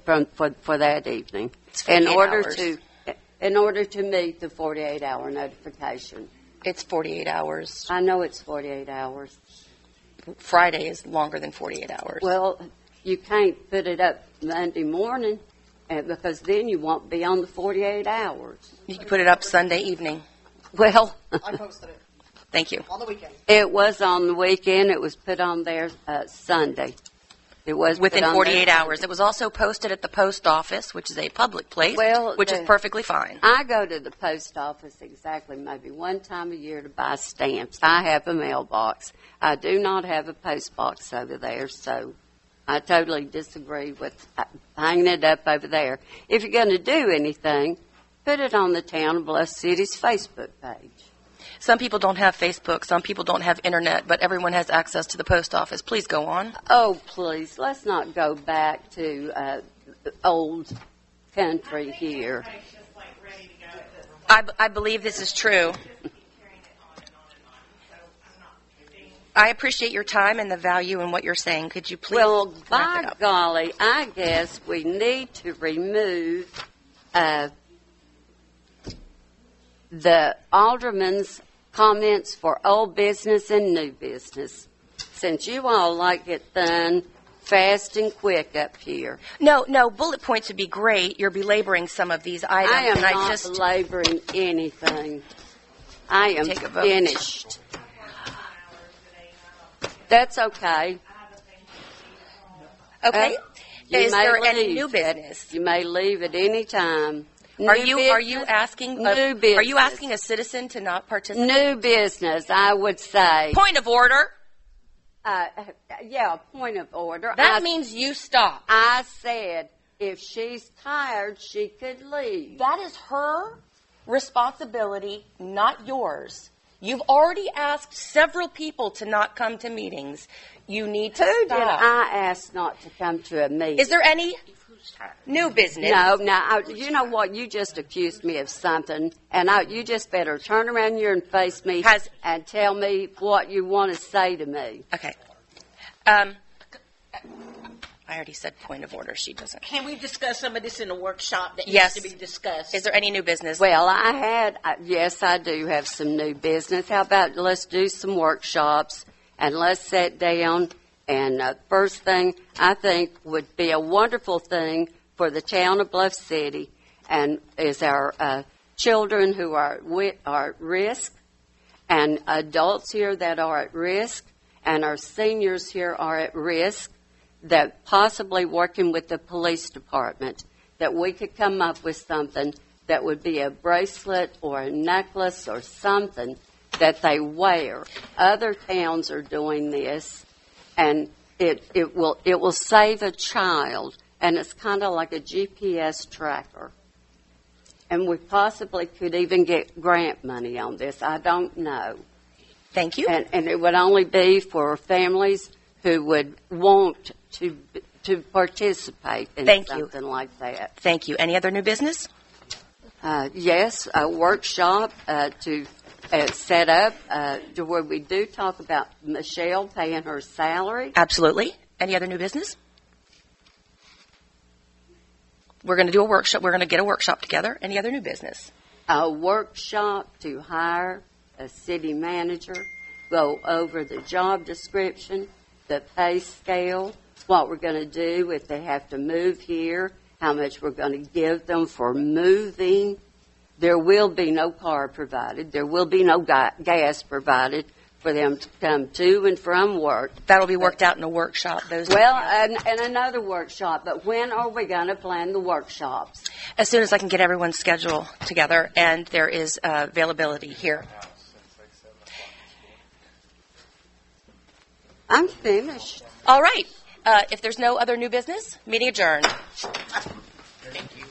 that evening, in order to meet the 48-hour notification. It's 48 hours. I know it's 48 hours. Friday is longer than 48 hours. Well, you can't put it up Monday morning because then you won't be on the 48 hours. You can put it up Sunday evening. Well, I posted it. Thank you. On the weekend. It was on the weekend. It was put on there Sunday. It was within 48 hours. It was also posted at the post office, which is a public place, which is perfectly fine. I go to the post office exactly maybe one time a year to buy stamps. I have a mailbox. I do not have a post box over there, so I totally disagree with hanging it up over there. If you're going to do anything, put it on the Town of Bluff City's Facebook page. Some people don't have Facebook. Some people don't have internet, but everyone has access to the post office. Please go on. Oh, please. Let's not go back to old country here. I believe this is true. I appreciate your time and the value in what you're saying. Could you please Well, wrap it by up? golly, I guess we need to remove the alderman's comments for old business and new business, since you all like it done fast and quick up here. No, bullet points would be great. You're belaboring some of these items. I am and not belaboring anything. I am Take a vote. finished. That's okay. Okay. Is may there any leave. new business? You may leave at any time. Are you asking a citizen to not participate? New business, I would say. Point of order. Yeah, point of order. That means you stop. I said if she's tired, she could leave. That is her responsibility, not yours. You've already asked several people to not come to meetings. You need to Who stop. did I ask not to come to a meeting? Is there any new business? No, you know what? You just accused me of something, and you just better turn around here and face me and tell me what you want to say to me. Okay. I already said point of order. She doesn't. Can we discuss some of this in a workshop that Yes. needs to be discussed? Is there any new business? Well, yes, I do have some new business. How about let's do some workshops and let's sit down. And first thing I think would be a wonderful thing for the town of Bluff City and is our children who are at risk and adults here that are at risk and our seniors here are at risk, that possibly working with the police department, that we could come up with something that would be a bracelet or a necklace or something that they wear. Other towns are doing this, and it will save a child, and it's kind of like a GPS tracker. And we possibly could even get grant money on this. I don't know. Thank you. And it would only be for families who would want to participate in something like that. Thank you. Any other new business? Yes, a workshop to set up to where we do talk about Michelle paying her salary. Absolutely. Any other new business? We're going to do a workshop. We're going to get a workshop together. Any other new business? A workshop to hire a city manager, go over the job description, the pay scale, what we're going to do if they have to move here, how much we're going to give them for moving. There will be no car provided. There will be no gas provided for them to come to and from work. That'll be worked out in a workshop. And another workshop. But when are we going to plan the workshops? As soon as I can get everyone's schedule together and there is availability here. I'm finished. All right. If there's no other new business, meeting adjourned. Thank you.